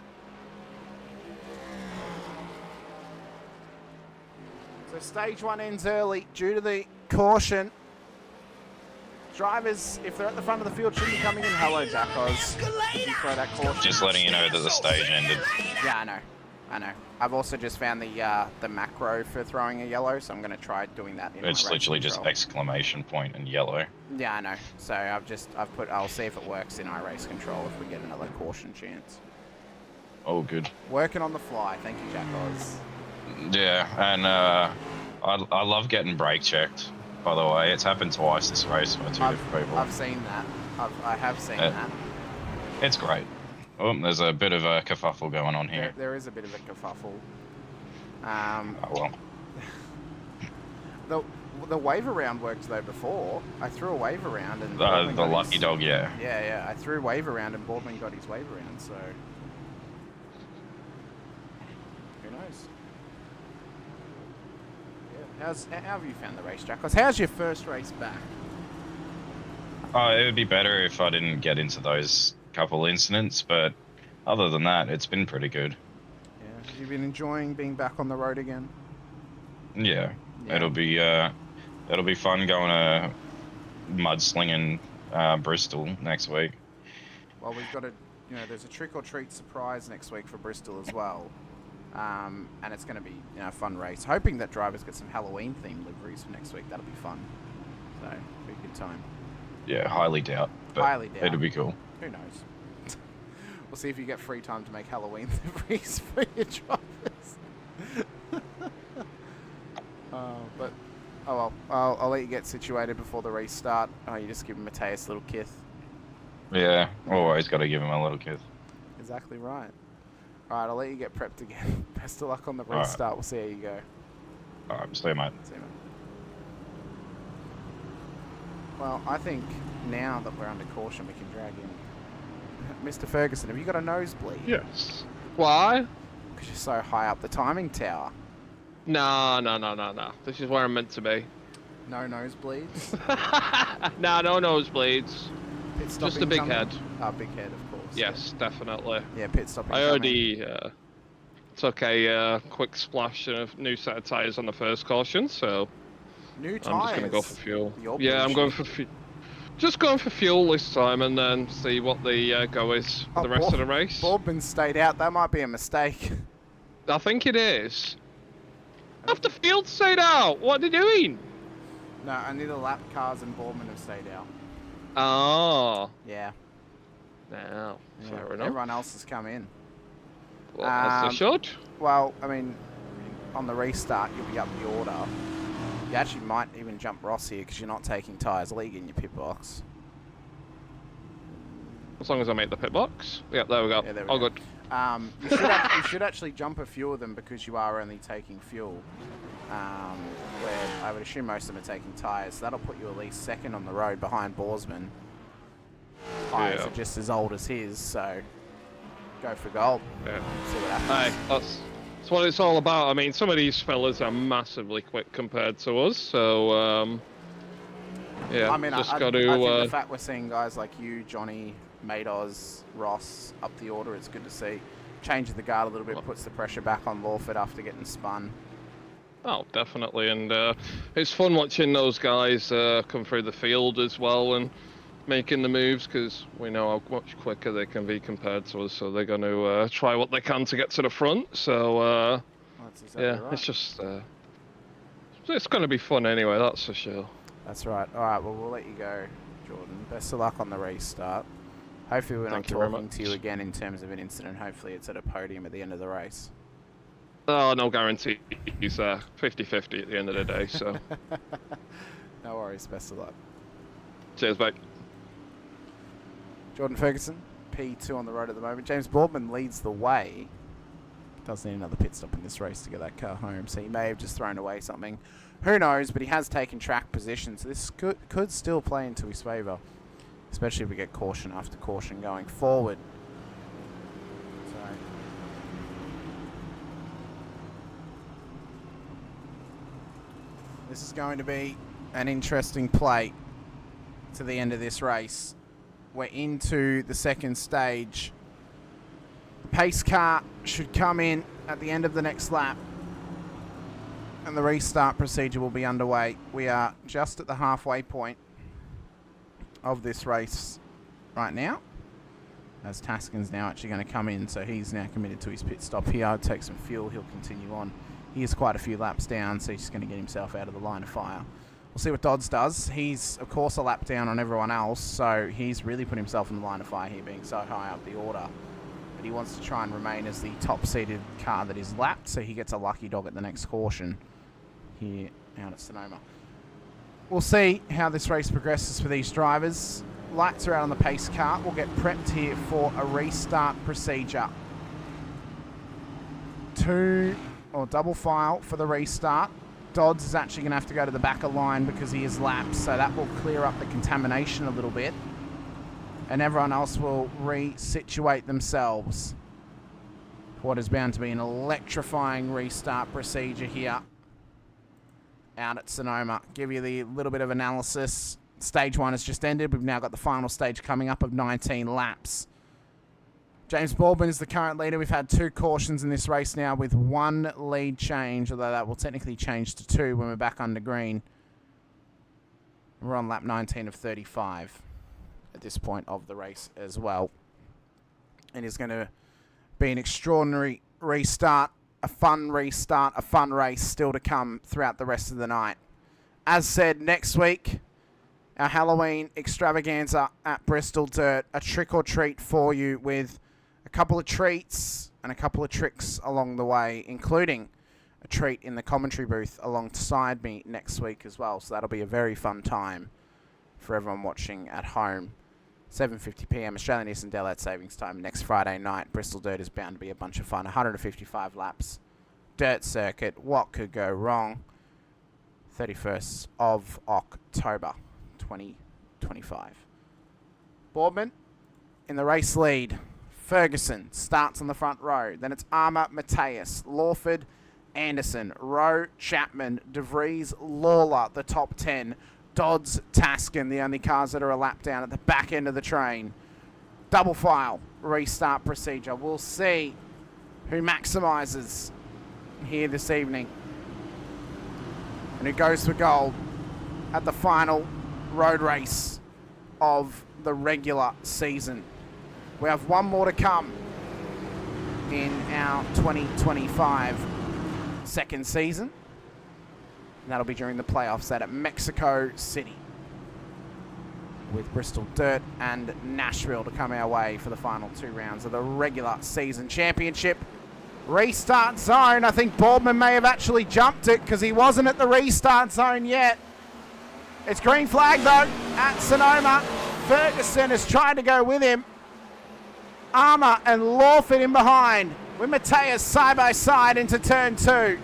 So stage 1 ends early due to the caution. Drivers, if they're at the front of the field, should be coming in. Hello, Jackos. Did you throw that caution? Just letting you know that the stage ended. Yeah, I know. I've also just found the macro for throwing a yellow, so I'm going to try doing that. In It's my literally race just control. exclamation point and yellow. Yeah, I know. So I'll see if it works in iRace control if we get another caution chance. Oh, good. Working on the fly. Thank you, Jack Oz. Yeah, and I love getting brake checked. By the way, it's happened twice this race for 2 different people. I've seen that. I have seen that. It's great. Oh, there's a bit of a kerfuffle going on here. There is a bit of a kerfuffle. Oh well. The wave around worked though before. I threw a wave around and The lucky dog, yeah. Yeah. I threw wave around and Boardman got his wave around. So knows? Yeah. How have you found the racetrack? 'Cause how's your first race back? Oh, it would be better if I didn't get into those couple incidents, but other than that, it's been pretty good. Yeah. Have you been enjoying being back on the road again? Yeah, Yeah. it'll be fun going to mudslinging Bristol next week. Well, we've got there's a trick or treat surprise next week for Bristol as well. And it's going to be, a fun race. Hoping that drivers get some Halloween themed liveries for next week. That'll be fun. So, be a good time. Yeah, highly doubt, but Highly doubt. it'll be cool. Who knows? We'll see if you get free time to make Halloween liveries for your drivers. But, oh well, I'll let you get situated before the race start. Oh, you just give Mateus a little kiss. Yeah, always got to give him a little kiss. Exactly right. Alright, I'll let you get prepped again. Best of luck on the race Alright. start. We'll see how you go. Alright, see you, mate. See you, mate. Well, I think now that we're under caution, we can drag in Mr. Ferguson. Have you got a nosebleed? Yes. Why? Because you're so high up the timing tower. No. This is where I'm meant to be. No nosebleeds? Nah, no nosebleeds. Pit stopping Just a big coming? head. Oh, big head, of course. Yes, definitely. Yeah, pit stopping I coming. already took a quick splash and a new set of tyres on the first caution, so New I'm tyres? just going to go for fuel. You're Yeah, I'm going bullshit. for just going for fuel this time and then see what the go is for the rest of the race. Boardman stayed out. That might be a mistake. I think it is. After field stayed out, what are they doing? No, only the lap cars and Boardman have stayed out. Oh, Yeah. now, Yeah. fair enough. Everyone else has come in. Well, as they should. Well, I mean, on the restart, you'll be up the order. You actually might even jump Ross here because you're not taking tyres. I'll let you get in your pit box. As long as I make the pit box. Yep, there we go. Yeah, there we All go. good. You should actually jump a few of them because you are only taking fuel. Where I would assume most of them are taking tyres. That'll put you at least second on the road behind Borsman. Tyres Yeah. are just as old as his, so go for gold. Yeah. See what happens. Hey, that's what it's all about. I mean, some of these fellas are massively quick compared to us, so yeah, I mean, just I got think to. the fact we're seeing guys like you, Johnny, Mados, Ross up the order, it's good to see. Changing the guard a little bit puts the pressure back on Lawford after getting spun. Oh, definitely, and it's fun watching those guys come through the field as well and making the moves because we know how much quicker they can be compared to us. So they're going to try what they can to get to the front. So That's exactly yeah, right. it's just it's going to be fun anyway. That's for sure. That's right. All right, well, we'll let you go, Jordan. Best of luck on the restart. Hopefully we're Thank not you very talking to you much. again in terms of an incident. Hopefully it's at a podium at the end of the race. Oh, no guarantee. He's 50-50 at the end of the day. So No worries. Best of luck. cheers, mate. Jordan Ferguson, P2 on the road at the moment. James Boardman leads the way. Does need another pit stop in this race to get that car home, so he may have just thrown away something. Who knows, but he has taken track position, so this could still play into his favour, especially if we get caution after caution going forward. So, this is going to be an interesting play to the end of this race. We're into the second stage. The pace car should come in at the end of the next lap, and the restart procedure will be underway. We are just at the halfway point of this race right now, as Taskin's now actually going to come in, so he's now committed to his pit stop here. I'll take some fuel, he'll continue on. He is quite a few laps down, so he's just going to get himself out of the line of fire. We'll see what Dodds does. He's, of course, a lap down on everyone else, so he's really put himself in the line of fire here, being so high up the order. But he wants to try and remain as the top-seeded car that is lapped, so he gets a lucky dog at the next caution here out at Sonoma. We'll see how this race progresses for these drivers. Lights are out on the pace car. We'll get prepped here for a restart procedure. Double file for the restart. Dodds is actually going to have to go to the back of line because he is lapped, so that will clear up the contamination a little bit. And everyone else will re-situate themselves. what is bound to be an electrifying restart procedure here out at Sonoma. Give you the little bit of analysis. Stage 1 has just ended. We've now got the final stage coming up of 19 laps. James Baldwin is the current leader. We've had 2 cautions in this race now with 1 lead change, although that will technically change to 2 when we're back under green. We're on lap 19 of 35 at this point of the race as well. And it's going to be an extraordinary restart, a fun restart, a fun race still to come throughout the rest of the night. As said, next week, our Halloween extravaganza at Bristol Dirt, a trick or treat for you with a couple of treats and a couple of tricks along the way, including a treat in the commentary booth alongside me next week as well. So that'll be a very fun time for everyone watching at home. 7:50 p.m. Australian Eastern Daylight Savings Time next Friday night. Bristol Dirt is bound to be a bunch of fun. 155 laps. Dirt circuit. What could go wrong? 31st of October 2025. Boardman in the race lead. Ferguson starts on the front row. Then it's Armour, Mateus, Lawford, Anderson, Rowe, Chapman, DeVries, Lawler, the top 10. Dodds, Taskin, the only cars that are a lap down at the back end of the train. Double file restart procedure. We'll see who maximises here this evening and who goes for gold at the final road race of the regular season. We have one more to come in our 2025 second season. And that'll be during the playoffs at Mexico City, with Bristol Dirt and Nashville to come our way for the final 2 rounds of the regular season championship. Restart zone. I think Boardman may have actually jumped it because he wasn't at the restart zone yet. It's green flag though at Sonoma. Ferguson is trying to go with him. Armour and Lawford in behind, with Mateus side by side into turn 2.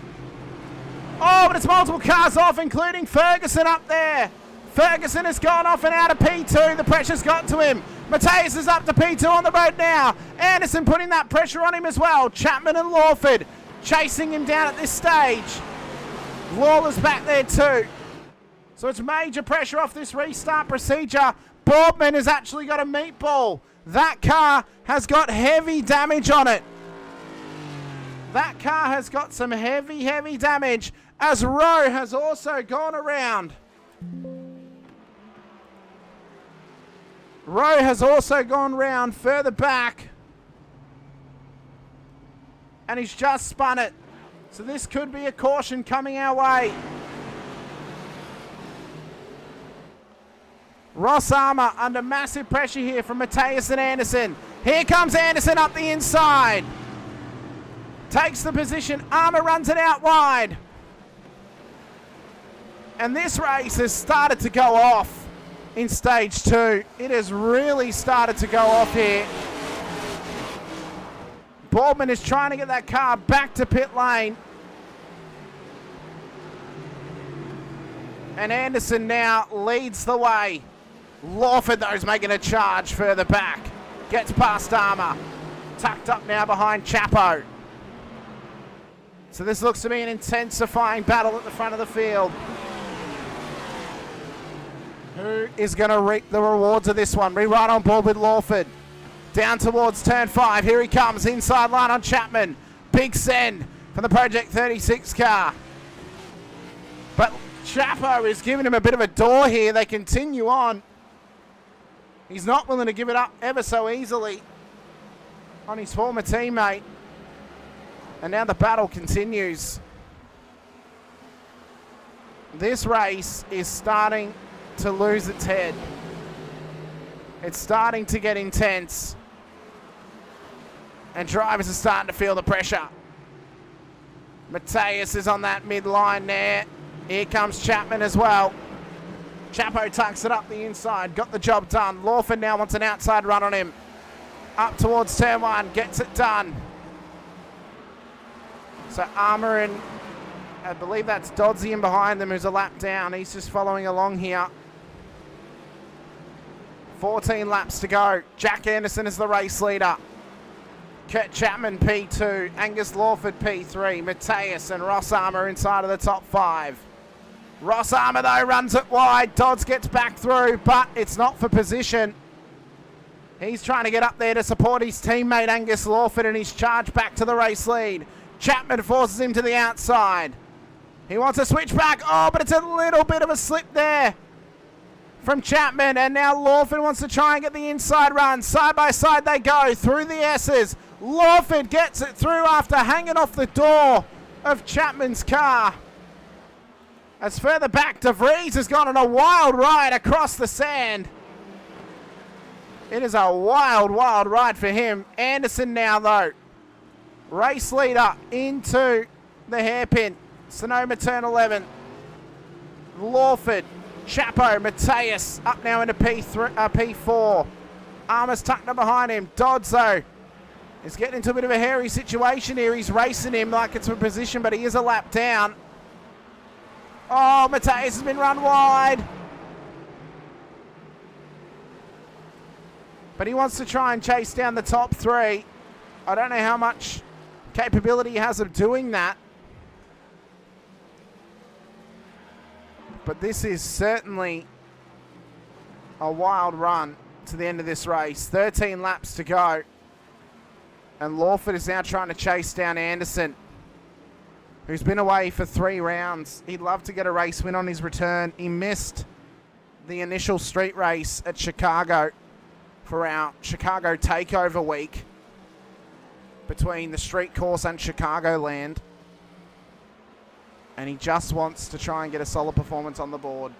Oh, but it's multiple cars off, including Ferguson up there. Ferguson has gone off and out of P2. The pressure's got to him. Mateus is up to P2 on the road now. Anderson putting that pressure on him as well. Chapman and Lawford chasing him down at this stage. Lawler's back there too. So it's major pressure off this restart procedure. Boardman has actually got a meatball. That car has got heavy damage on it. That car has got some heavy, heavy damage, as Rowe has also gone around. Rowe has also gone round further back. And he's just spun it. So this could be a caution coming our way. Ross Armour under massive pressure here from Mateus and Anderson. Here comes Anderson up the inside. Takes the position. Armour runs it out wide. And this race has started to go off in stage 2. It has really started to go off here. Boardman is trying to get that car back to pit lane. And Anderson now leads the way. Lawford, though, is making a charge further back. Gets past Armour. Tucked up now behind Chapo. So this looks to be an intensifying battle at the front of the field. Who is going to reap the rewards of this one? We're right on board with Lawford. Down towards turn 5. Here he comes. Inside line on Chapman. Big send from the Project 36 car. But Chapo is giving him a bit of a door here. They continue on. He's not willing to give it up ever so easily on his former teammate. And now the battle continues. This race is starting to lose its head. It's starting to get intense. And drivers are starting to feel the pressure. Mateus is on that midline there. Here comes Chapman as well. Chapo tucks it up the inside. Got the job done. Lawford now wants an outside run on him. Up towards turn 1. Gets it done. So Armour and I believe that's Doddsy in behind them, who's a lap down. He's just following along here. 14 laps to go. Jack Anderson is the race leader. Kurt Chapman P2, Angus Lawford P3, Matthias and Ross Armour inside of the top 5. Ross Armour though runs it wide, Dodds gets back through, but it's not for position. He's trying to get up there to support his teammate Angus Lawford, and he's charged back to the race lead. Chapman forces him to the outside. He wants to switch back, oh, but it's a little bit of a slip there from Chapman, and now Lawford wants to try and get the inside run. Side by side they go through the S's. Lawford gets it through after hanging off the door of Chapman's car. As further back, De Vries has gone on a wild ride across the sand. It is a wild, wild ride for him. Anderson now, though. Race leader into the hairpin. Sonoma turn 11. Lawford, Chapo, Matthias up now into P4. Armour's tucked up behind him. Dodds, though, is getting into a bit of a hairy situation here. He's racing him like it's for position, but he is a lap down. Oh, Matthias has been run wide. But he wants to try and chase down the top 3. I don't know how much capability he has of doing that. But this is certainly a wild run to the end of this race. 13 laps to go. And Lawford is now trying to chase down Anderson, who's been away for 3 rounds. He'd love to get a race win on his return. He missed the initial street race at Chicago for our Chicago takeover week between the street course and Chicagoland. And he just wants to try and get a solid performance on the board.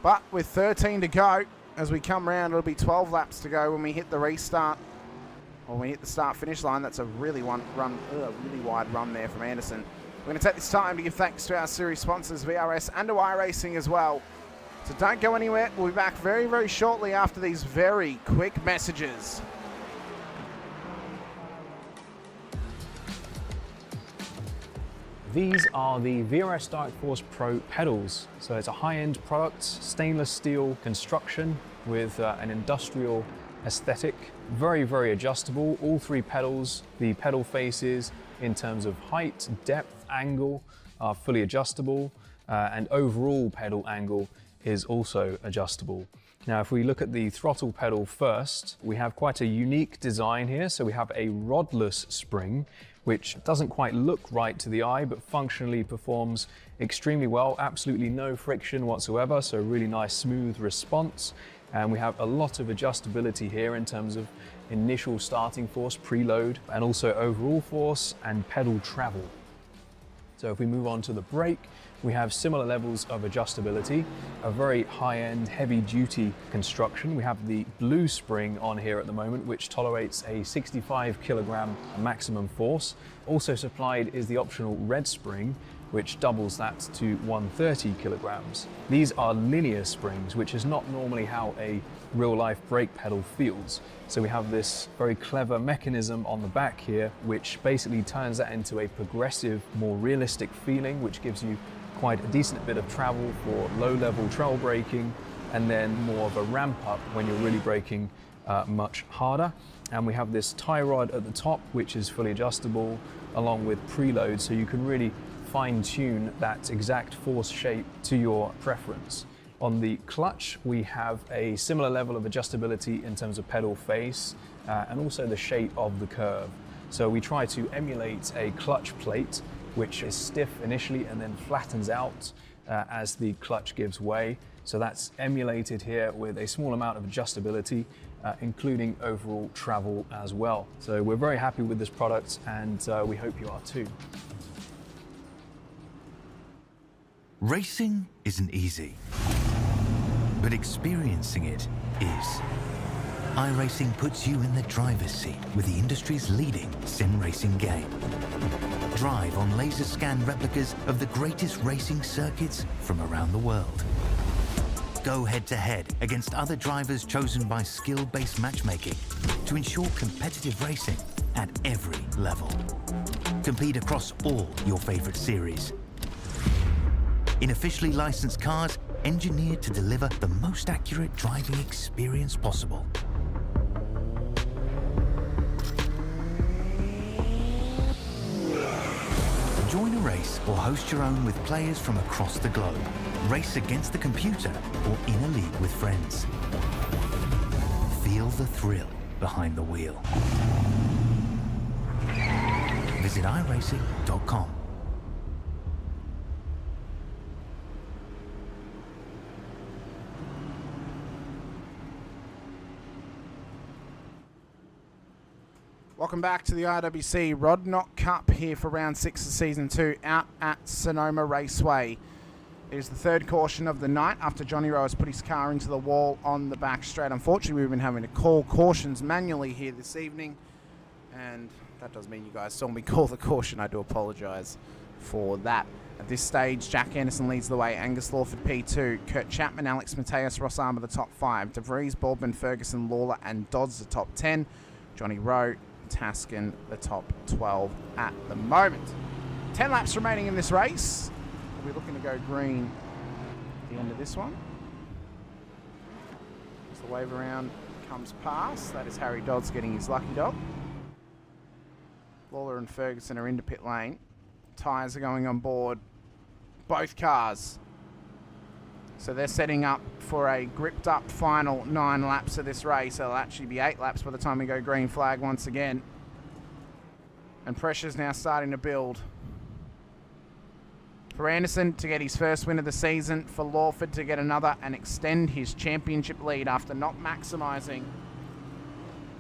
But with 13 to go, as we come round, it'll be 12 laps to go when we hit the restart. Or when we hit the start-finish line. That's a really wide run there from Anderson. We're going to take this time to give thanks to our series sponsors, VRS and to iRacing as well. So don't go anywhere. We'll be back very, very shortly after these very quick messages. These are the VRS Dark Force Pro pedals. So it's a high-end product, stainless steel construction with an industrial aesthetic. Very, very adjustable. All 3 pedals, the pedal faces in terms of height, depth, angle are fully adjustable, and overall pedal angle is also adjustable. Now, if we look at the throttle pedal first, we have quite a unique design here. So we have a rodless spring, which doesn't quite look right to the eye, but functionally performs extremely well. Absolutely no friction whatsoever, so really nice smooth response. And we have a lot of adjustability here in terms of initial starting force, preload, and also overall force and pedal travel. So if we move on to the brake, we have similar levels of adjustability, a very high-end, heavy-duty construction. We have the blue spring on here at the moment, which tolerates a 65 kilogram maximum force. Also supplied is the optional red spring, which doubles that to 130 kilograms. These are linear springs, which is not normally how a real-life brake pedal feels. So we have this very clever mechanism on the back here, which basically turns that into a progressive, more realistic feeling, which gives you quite a decent bit of travel for low-level trail braking, and then more of a ramp up when you're really braking much harder. And we have this tie rod at the top, which is fully adjustable, along with preload, so you can really fine-tune that exact force shape to your preference. On the clutch, we have a similar level of adjustability in terms of pedal face and also the shape of the curve. So we try to emulate a clutch plate, which is stiff initially and then flattens out as the clutch gives way. So that's emulated here with a small amount of adjustability, including overall travel as well. So we're very happy with this product, and we hope you are too. Racing isn't easy, but experiencing it is. iRacing puts you in the driver's seat with the industry's leading sim racing game. Drive on laser scan replicas of the greatest racing circuits from around the world. Go head-to-head against other drivers chosen by skill-based matchmaking to ensure competitive racing at every level. Compete across all your favorite series. In officially licensed cars engineered to deliver the most accurate driving experience possible. Join a race or host your own with players from across the globe. Race against the computer or in a league with friends. Feel the thrill behind the wheel. Visit IRacing.com. Welcome back to the IRWC Rod Knock Cup here for round 6 of season 2 out at Sonoma Raceway. It is the third caution of the night after Johnny Rowe has put his car into the wall on the back straight. Unfortunately, we've been having to call cautions manually here this evening, and that does mean you guys saw me call the caution. I do apologise for that. At this stage, Jack Anderson leads the way, Angus Lawford P2, Kurt Chapman, Alex Mateus, Ross Armour the top 5, De Vries, Baldwin, Ferguson, Lawler and Dodds the top 10, Johnny Rowe, Taskin the top 12 at the moment. 10 laps remaining in this race. We'll be looking to go green at the end of this one. As the wave around comes past, that is Harry Dodds getting his lucky dog. Lawler and Ferguson are into pit lane. Tyres are going on board both cars. So they're setting up for a gripped up final 9 laps of this race. It'll actually be 8 laps by the time we go green flag once again. And pressure's now starting to build. For Anderson to get his first win of the season, for Lawford to get another and extend his championship lead after not maximising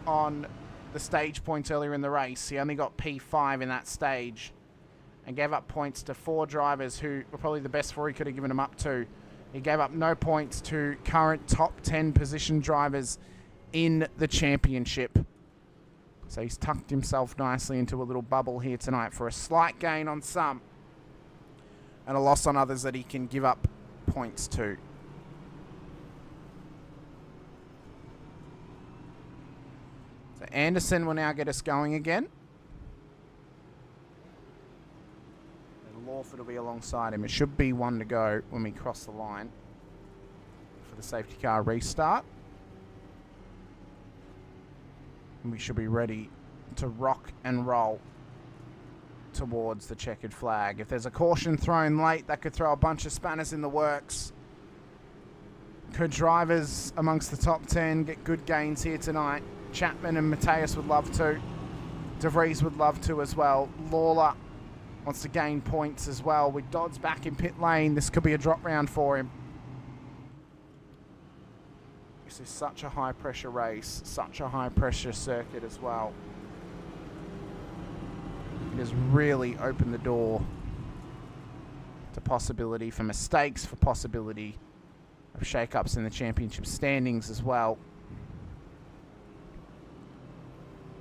on the stage points earlier in the race. He only got P5 in that stage and gave up points to 4 drivers who were probably the best 4 he could have given them up to. He gave up no points to current top 10 position drivers in the championship. So he's tucked himself nicely into a little bubble here tonight for a slight gain on some and a loss on others that he can give up points to. So Anderson will now get us going again. Lawford will be alongside him. It should be 1 to go when we cross the line for the safety car restart. And we should be ready to rock and roll towards the checkered flag. If there's a caution thrown late, that could throw a bunch of spanners in the works. Could drivers amongst the top 10 get good gains here tonight? Chapman and Mateus would love to. De Vries would love to as well. Lawler wants to gain points as well. With Dodds back in pit lane, this could be a drop round for him. This is such a high pressure race, such a high pressure circuit as well. It has really opened the door to possibility for mistakes, for possibility of shake-ups in the championship standings as well.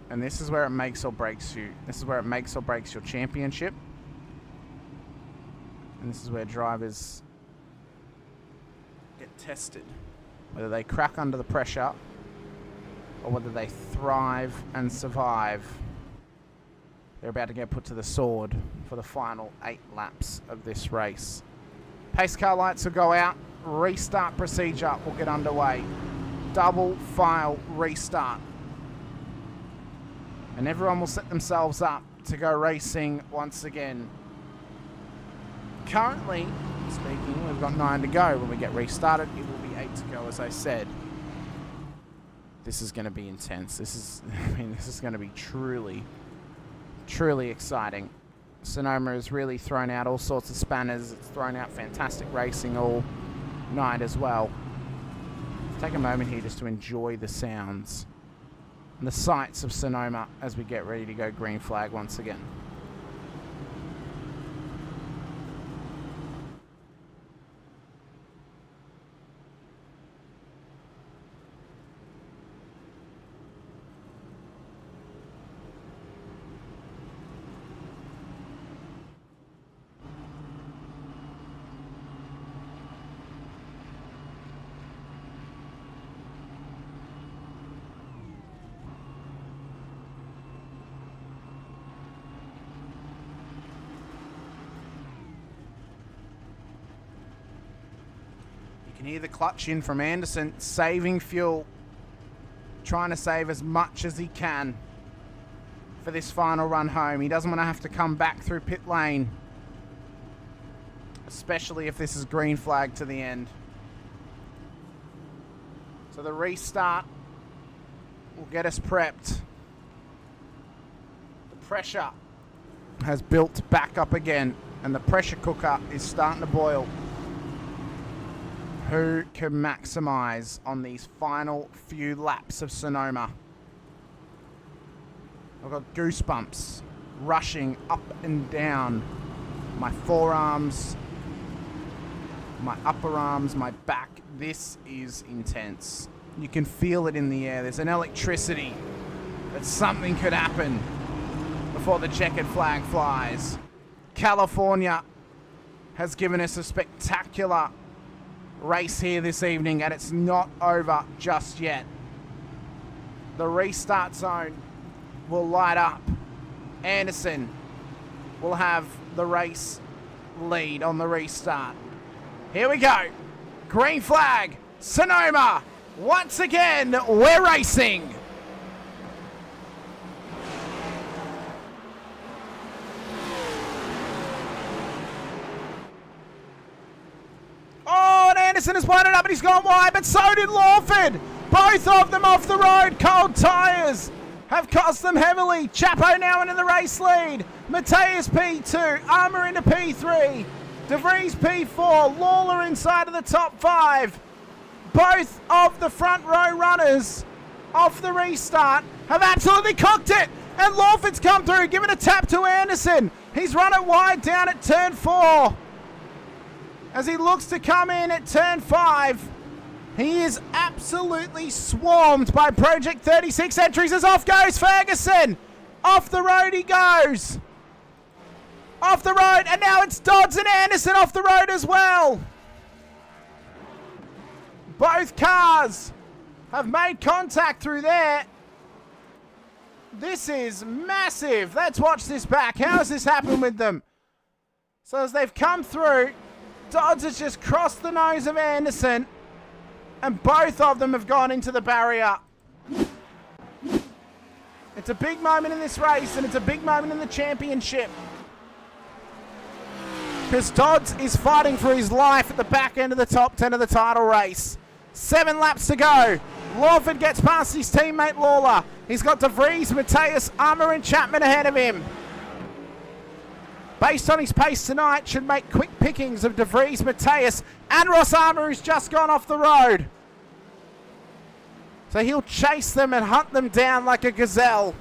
And this is where it makes or breaks you. This is where it makes or breaks your championship. And this is where drivers get tested. Whether they crack under the pressure or whether they thrive and survive. They're about to get put to the sword for the final 8 laps of this race. Pace car lights will go out. Restart procedure will get underway. Double file restart. And everyone will set themselves up to go racing once again. Currently speaking, we've got 9 to go. When we get restarted, it will be 8 to go, as I said. This is going to be intense. This is going to be truly exciting. Sonoma has really thrown out all sorts of spanners. It's thrown out fantastic racing all night as well. Let's take a moment here just to enjoy the sounds and the sights of Sonoma as we get ready to go green flag once again. can hear the clutch in from Anderson, saving fuel, trying to save as much as he can for this final run home. He doesn't want to have to come back through pit lane, especially if this is green flag to the end. So the restart will get us prepped. The pressure has built back up again, and the pressure cooker is starting to boil. Who can maximize on these final few laps of Sonoma? I've got goosebumps rushing up and down my forearms, my upper arms, my back. This is intense. You can feel it in the air. There's an electricity that something could happen before the checkered flag flies. California has given us a spectacular race here this evening, and it's not over just yet. The restart zone will light up. Anderson will have the race lead on the restart. Here we go. Green flag, Sonoma. Once again, we're racing. Oh, and Anderson has blown it up and he's gone wide, but so did Lawford. Both of them off the road. Cold tyres have cost them heavily. Chapo now into the race lead. Mateus P2, Armour into P3. De Vries P4, Lawler inside of the top 5. Both of the front row runners off the restart have absolutely cooked it. And Lawford's come through, giving a tap to Anderson. He's run it wide down at turn 4. As he looks to come in at turn 5, he is absolutely swarmed by Project 36 entries as off goes Ferguson. Off the road he goes. Off the road, and now it's Dodds and Anderson off the road as well. Both cars have made contact through there. This is massive. Let's watch this back. How has this happened with them? So as they've come through, Dodds has just crossed the nose of Anderson, and both of them have gone into the barrier. It's a big moment in this race, and it's a big moment in the championship, because Dodds is fighting for his life at the back end of the top 10 of the title race. 7 laps to go. Lawford gets past his teammate Lawler. He's got De Vries, Mateus, Armour and Chapman ahead of him. Based on his pace tonight, should make quick pickings of De Vries, Mateus, and Ross Armour, who's just gone off the road. So he'll chase them and hunt them down like a gazelle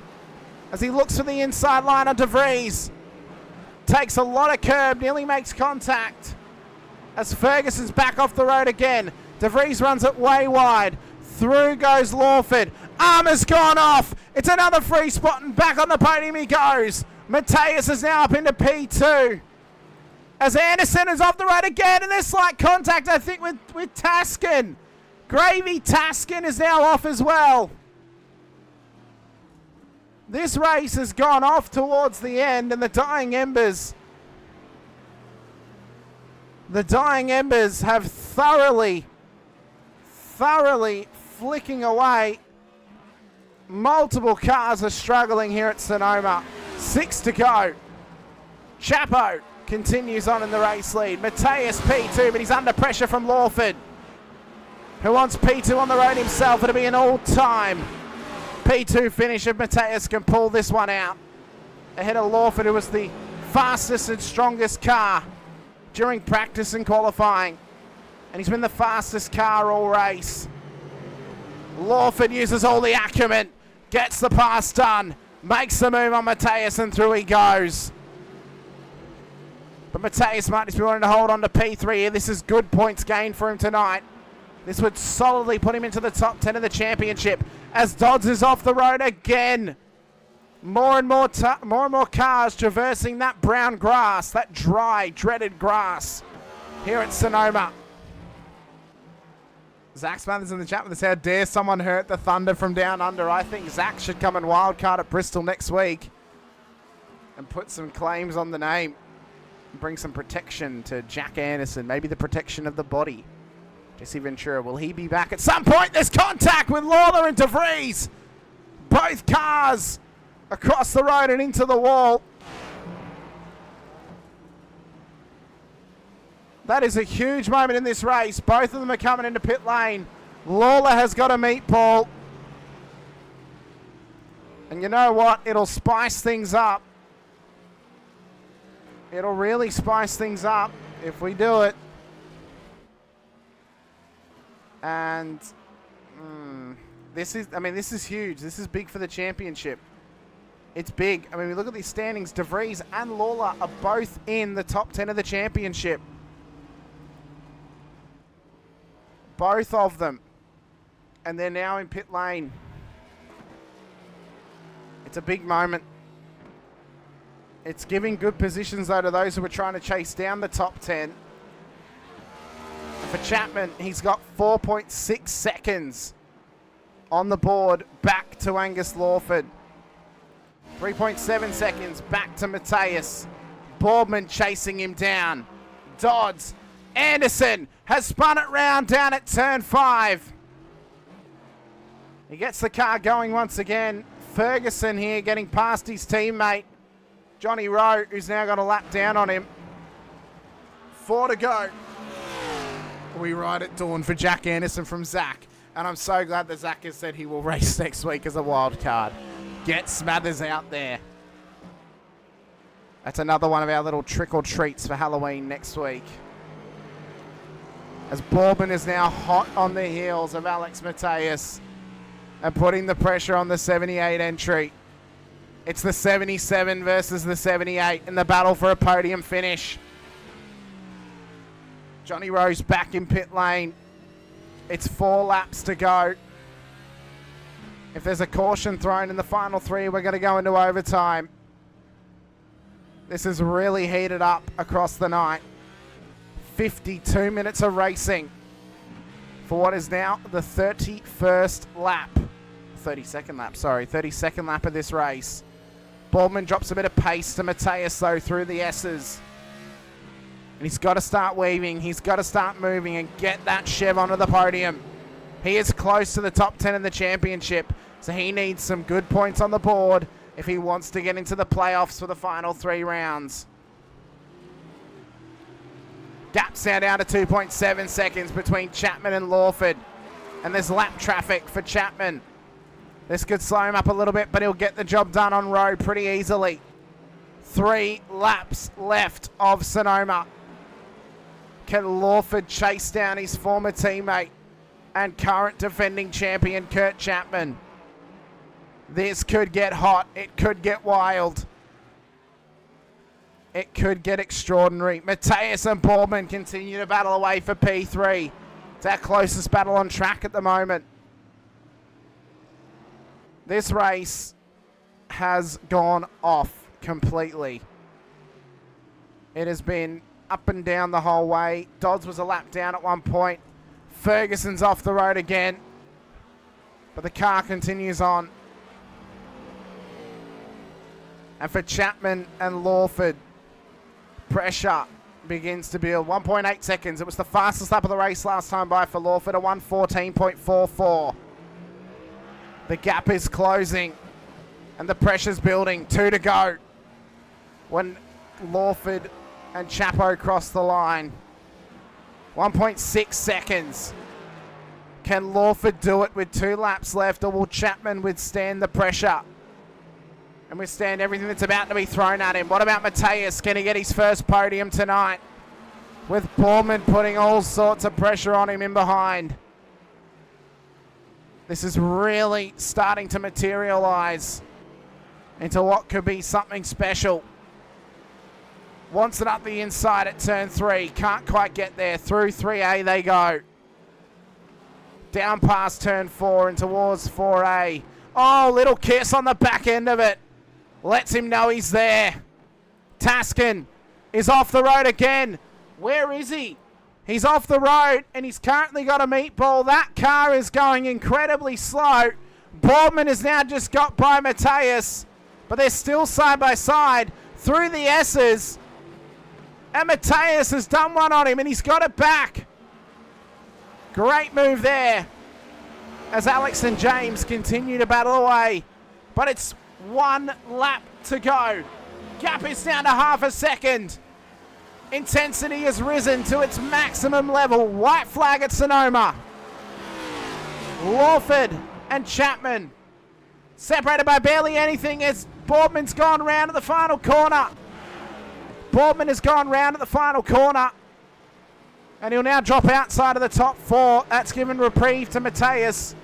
as he looks for the inside line on De Vries. Takes a lot of curb, nearly makes contact as Ferguson's back off the road again. De Vries runs it way wide. Through goes Lawford. Armour's gone off. It's another free spot, and back on the podium he goes. Mateus is now up into P2. As Anderson is off the road again, and there's slight contact, I think, with Taskin. Gravy Taskin is now off as well. This race has gone off towards the end, and the dying embers have thoroughly flicking away. Multiple cars are struggling here at Sonoma. 6 to go. Chapo continues on in the race lead. Mateus P2, but he's under pressure from Lawford, who wants P2 on the road himself. It'll be an all-time P2 finish if Mateus can pull this one out. Ahead of Lawford, who was the fastest and strongest car during practice and qualifying. And he's been the fastest car all race. Lawford uses all the acumen, gets the pass done, makes the move on Mateus, and through he goes. But Mateus might just be wanting to hold on to P3 here. This is good points gained for him tonight. This would solidly put him into the top 10 of the championship as Dodds is off the road again. More and more cars traversing that brown grass, that dry, dreaded grass here at Sonoma. Zach Smathers in the chat with us. How dare someone hurt the Thunder from down under? I think Zach should come and wildcard at Bristol next week and put some claims on the name and bring some protection to Jack Anderson. Maybe the protection of the body Jesse Ventura, will he be back at some point? There's contact with Lawler and DeVries. Both cars across the road and into the wall. That is a huge moment in this race. Both of them are coming into pit lane. Lawler has got a meatball. And you know what? It'll spice things up. It'll really spice things up if we do it. And this is huge. This is big for the championship. It's big. I mean, we look at these standings. DeVries and Lawler are both in the top 10 of the championship. Both of them. And they're now in pit lane. It's a big moment. It's giving good positions, though, to those who are trying to chase down the top 10. For Chapman, he's got 4.6 seconds on the board back to Angus Lawford. 3.7 seconds back to Matthias. Boardman chasing him down. Dodds. Anderson has spun it round down at turn 5. He gets the car going once again. Ferguson here getting past his teammate, Johnny Rowe, who's now got a lap down on him. 4 to go. We ride at dawn for Jack Anderson from Zach. And I'm so glad that Zach has said he will race next week as a wild card. Get Smathers out there. That's another one of our little trick or treats for Halloween next week. As Boardman is now hot on the heels of Alex Matthias and putting the pressure on the 78 entry. It's the 77 versus the 78 in the battle for a podium finish. Johnny Rowe's back in pit lane. It's 4 laps to go. If there's a caution thrown in the final 3, we're going to go into overtime. This is really heated up across the night. 52 minutes of racing for what is now the 32nd lap of this race. Boardman drops a bit of pace to Matthias, though, through the S's. And he's got to start weaving. He's got to start moving and get that Chev onto the podium. He is close to the top 10 in the championship, so he needs some good points on the board if he wants to get into the playoffs for the final 3 rounds. Gaps now down to 2.7 seconds between Chapman and Lawford. And there's lap traffic for Chapman. This could slow him up a little bit, but he'll get the job done on road pretty easily. 3 laps left of Sonoma. Can Lawford chase down his former teammate and current defending champion Kurt Chapman? This could get hot. It could get wild. It could get extraordinary. Matthias and Boardman continue to battle away for P3. It's our closest battle on track at the moment. This race has gone off completely. It has been up and down the whole way. Dodds was a lap down at one point. Ferguson's off the road again. But the car continues on. And for Chapman and Lawford, pressure begins to build. 1.8 seconds. It was the fastest lap of the race last time by for Lawford, a 1:14.44. The gap is closing and the pressure's building. 2 to go when Lawford and Chapo cross the line. 1.6 seconds. Can Lawford do it with 2 laps left, or will Chapman withstand the pressure and withstand everything that's about to be thrown at him? What about Matthias? Can he get his first podium tonight? With Boardman putting all sorts of pressure on him in behind. This is really starting to materialize into what could be something special. Wants it up the inside at turn 3. Can't quite get there. Through 3A they go. Down past turn 4 and towards 4A. Oh, little kiss on the back end of it. Lets him know he's there. Taskin is off the road again. Where is he? He's off the road and he's currently got a meatball. That car is going incredibly slow. Boardman has now just got by Matthias, but they're still side by side through the S's. And Matthias has done one on him and he's got it back. Great move there as Alex and James continue to battle away. But it's 1 lap to go. Gap is down to half a second. Intensity has risen to its maximum level. White flag at Sonoma. Lawford and Chapman separated by barely anything as Boardman's gone round at the final corner. Boardman has gone round at the final corner. And he'll now drop outside of the top 4. That's given reprieve to Mateus.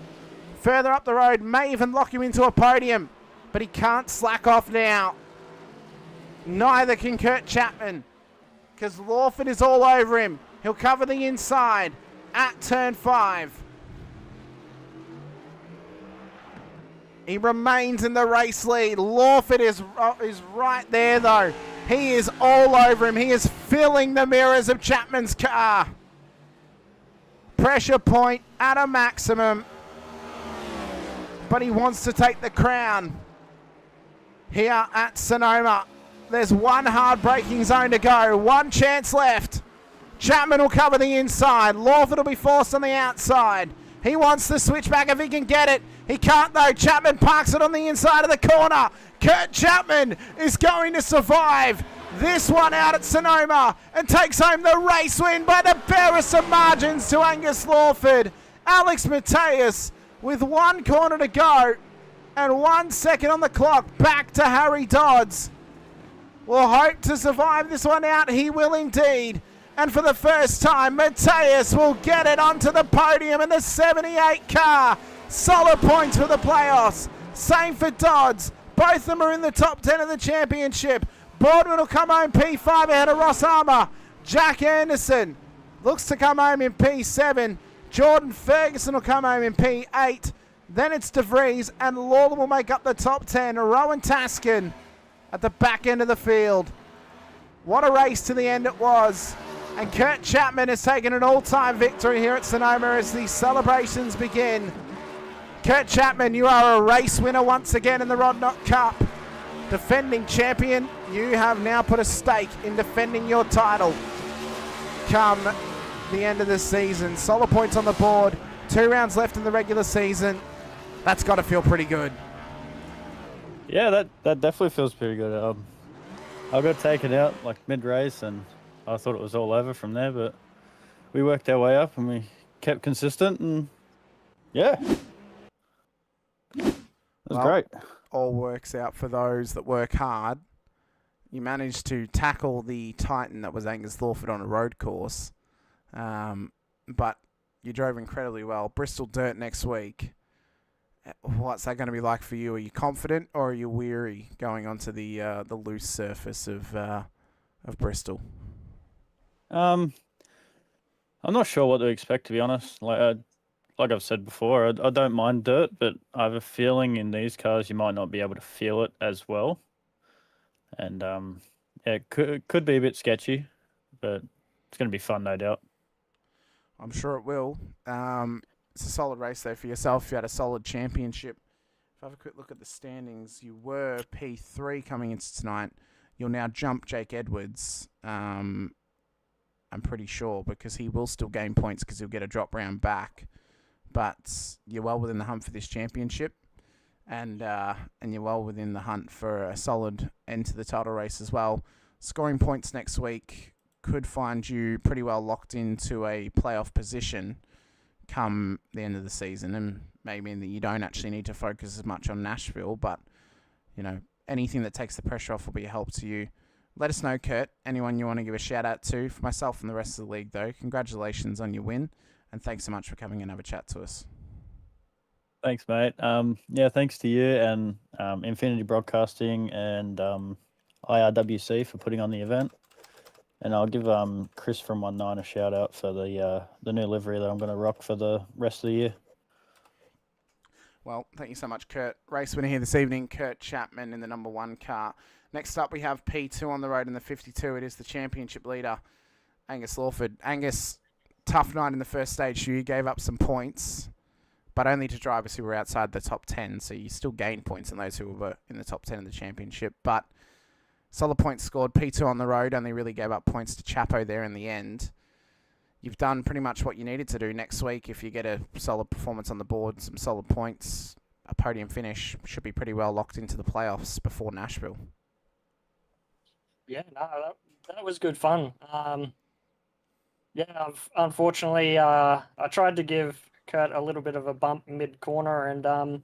Further up the road, may even lock him into a podium. But he can't slack off now. Neither can Kurt Chapman, because Lawford is all over him. He'll cover the inside at turn 5. He remains in the race lead. Lawford is right there, though. He is all over him. He is filling the mirrors of Chapman's car. Pressure point at a maximum. But he wants to take the crown here at Sonoma. There's one hard braking zone to go. One chance left. Chapman will cover the inside. Lawford will be forced on the outside. He wants the switchback if he can get it. He can't though. Chapman parks it on the inside of the corner. Kurt Chapman is going to survive this one out at Sonoma and takes home the race win by the barest of margins to Angus Lawford. Alex Mateus with 1 corner to go and 1 second on the clock. Back to Harry Dodds. Will hope to survive this one out. He will indeed. And for the first time, Mateus will get it onto the podium in the 78 car. Solid points for the playoffs. Same for Dodds. Both of them are in the top 10 of the championship. Boardman will come home P5 ahead of Ross Armour. Jack Anderson looks to come home in P7. Jordan Ferguson will come home in P8. Then it's De Vries and Lawler will make up the top 10. Rowan Taskin at the back end of the field. What a race to the end it was. And Kurt Chapman has taken an all-time victory here at Sonoma as the celebrations begin. Kurt Chapman, you are a race winner once again in the Rodnock Cup. Defending champion, you have now put a stake in defending your title come the end of the season. Solid points on the board. 2 rounds left in the regular season. That's got to feel pretty good. Yeah, that definitely feels pretty good. I got taken out like mid-race and I thought it was all over from there, but we worked our way up and we kept consistent and yeah. It was great. All works out for those that work hard. You managed to tackle the Titan that was Angus Lawford on a road course, but you drove incredibly well. Bristol Dirt next week. What's that going to be like for you? Are you confident or are you weary going onto the loose surface of Bristol? I'm not sure what to expect, to be honest. Like I've said before, I don't mind dirt, but I have a feeling in these cars you might not be able to feel it as well. And yeah, it could be a bit sketchy, but it's going to be fun, no doubt. I'm sure it will. It's a solid race, though, for yourself. You had a solid championship. If I have a quick look at the standings, you were P3 coming into tonight. You'll now jump Jake Edwards, I'm pretty sure, because he will still gain points because he'll get a drop round back. But you're well within the hunt for this championship, and you're well within the hunt for a solid end to the title race as well. Scoring points next week could find you pretty well locked into a playoff position come the end of the season, and maybe that you don't actually need to focus as much on Nashville, but you know, anything that takes the pressure off will be a help to you. Let us know, Kurt, anyone you want to give a shout out to. For myself and the rest of the league, though, congratulations on your win, and thanks so much for coming and have a chat to us. Thanks, mate. Yeah, thanks to you and Infinity Broadcasting and IRWC for putting on the event. And I'll give Chris from 19 a shout out for the new livery that I'm going to rock for the rest of the year. Well, thank you so much, Kurt. Race winner here this evening, Kurt Chapman in the number 1 car. Next up, we have P2 on the road in the 52. It is the championship leader, Angus Lawford. Angus, tough night in the first stage. You gave up some points, but only to drivers who were outside the top 10. So you still gained points in those who were in the top 10 of the championship. But solid points scored. P2 on the road only really gave up points to Chapo there in the end. you've done pretty much what you needed to do. Next week, if you get a solid performance on the board, some solid points, a podium finish, should be pretty well locked into the playoffs before Nashville. Yeah, no, that was good fun. Yeah, unfortunately, I tried to give Kurt a little bit of a bump mid-corner, and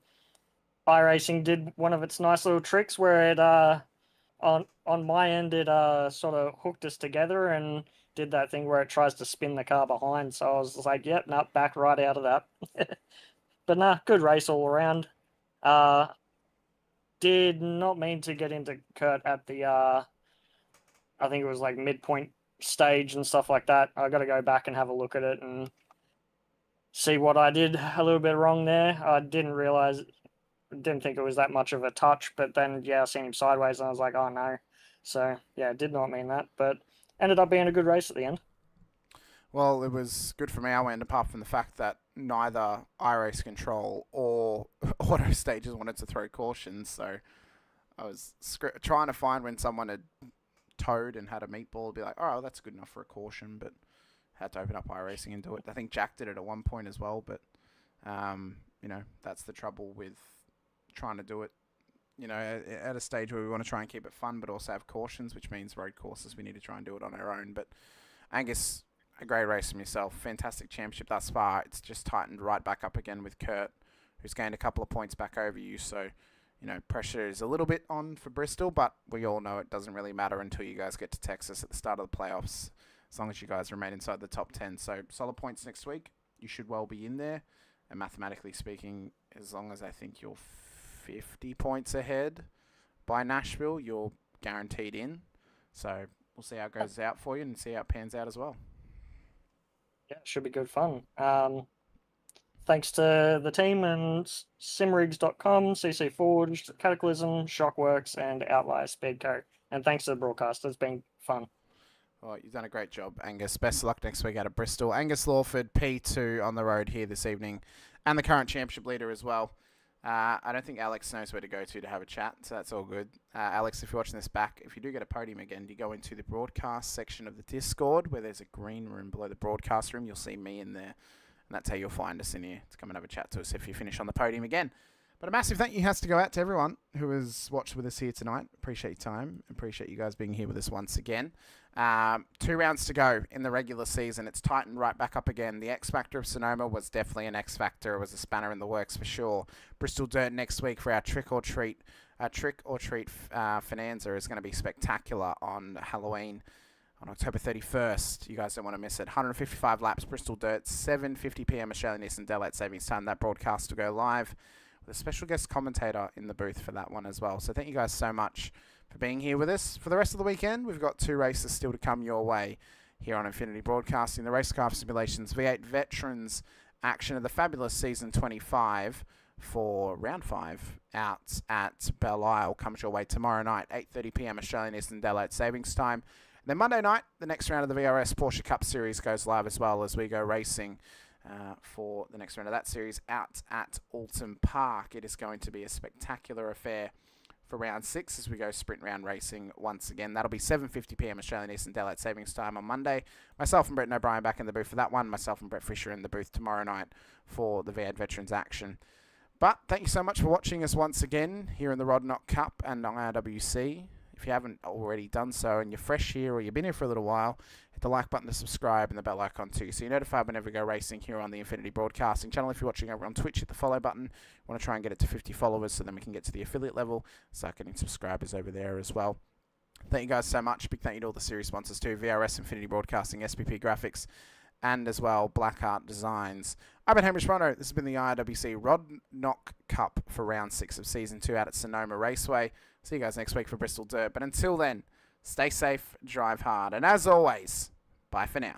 iRacing did one of its nice little tricks where it, on my end, it sort of hooked us together and did that thing where it tries to spin the car behind. So I was like, yep, nope, back right out of that. But nah, good race all around. Did not mean to get into Kurt at the, I think it was like midpoint stage and stuff like that. I got to go back and have a look at it and see what I did a little bit wrong there. I didn't think it was that much of a touch, but then, yeah, I seen him sideways and I was like, oh no. So, yeah, did not mean that, but ended up being a good race at the end. Well, it was good from our end, apart from the fact that neither iRace Control or Auto Stages wanted to throw cautions, so I was trying to find when someone had towed and had a meatball, be like, oh, that's good enough for a caution, but had to open up iRacing and do it. I think Jack did it at one point as well, but, you know, that's the trouble with trying to do it, you know, at a stage where we want to try and keep it fun, but also have cautions, which means road courses, we need to try and do it on our own. But Angus, a great race from yourself. Fantastic championship thus far. It's just tightened right back up again with Kurt, who's gained a couple of points back over you. So, you know, pressure is a little bit on for Bristol, but we all know it doesn't really matter until you guys get to Texas at the start of the playoffs, as long as you guys remain inside the top 10. So solid points next week. You should well be in there. And mathematically speaking, as long as I think you're 50 points ahead by Nashville, you're guaranteed in. So we'll see how it goes out for you and see how it pans out as well. Yeah, it should be good fun. Thanks to the team and simrigs.com, CC Forged, Cataclysm, Shockworks, and Outlier Speedco. And thanks to the broadcast. It's been fun. Well, you've done a great job, Angus. Best of luck next week out of Bristol. Angus Lawford, P2 on the road here this evening, and the current championship leader as well. I don't think Alex knows where to go to have a chat, so that's all good. Alex, if you're watching this back, if you do get a podium again, you go into the broadcast section of the Discord, where there's a green room below the broadcast room. You'll see me in there, and that's how you'll find us in here to come and have a chat to us if you finish on the podium again. But a massive thank you has to go out to everyone who has watched with us here tonight. Appreciate your time. Appreciate you guys being here with us once again. 2 rounds to go in the regular season. It's tightened right back up again. The X Factor of Sonoma was definitely an X Factor. It was a spanner in the works for sure. Bristol Dirt next week for our Trick or Treat Finanza is going to be spectacular on Halloween on October 31st. You guys don't want to miss it. 155 laps, Bristol Dirt, 7:50 p.m. Australian Eastern Daylight Savings Time. That broadcast will go live with a special guest commentator in the booth for that one as well. So thank you guys so much for being here with us. For the rest of the weekend, we've got 2 races still to come your way here on Infinity Broadcasting. The Racecraft Simulations V8 Veterans action of the fabulous Season 25 for Round 5 out at Belle Isle comes your way tomorrow night, 8:30 p.m. Australian Eastern Daylight Savings Time. And then Monday night, the next round of the VRS Porsche Cup Series goes live as well as we go racing for the next round of that series out at Alton Park. It is going to be a spectacular affair for round 6 as we go sprint round racing once again. That'll be 7:50 p.m. Australian Eastern Daylight Savings Time on Monday. Myself and Brett O'Brien back in the booth for that one. Myself and Brett Fisher in the booth tomorrow night for the V8 Veterans action. But thank you so much for watching us once again here in the Rod Knock Cup and IRWC. If you haven't already done so and you're fresh here or you've been here for a little while, hit the like button to subscribe and the bell icon too, so you're notified whenever we go racing here on the Infinity Broadcasting channel. If you're watching over on Twitch, hit the follow button. We want to try and get it to 50 followers so then we can get to the affiliate level, start getting subscribers over there as well. Thank you guys so much. Big thank you to all the series sponsors too, VRS, Infinity Broadcasting, SPP Graphics, and as well Blackheart Designs. I've been Hamish Munro. This has been the IRWC Rod Knock Cup for round 6 of Season 2 out at Sonoma Raceway. See you guys next week for Bristol Dirt. But until then, stay safe, drive hard, and as always, bye for now.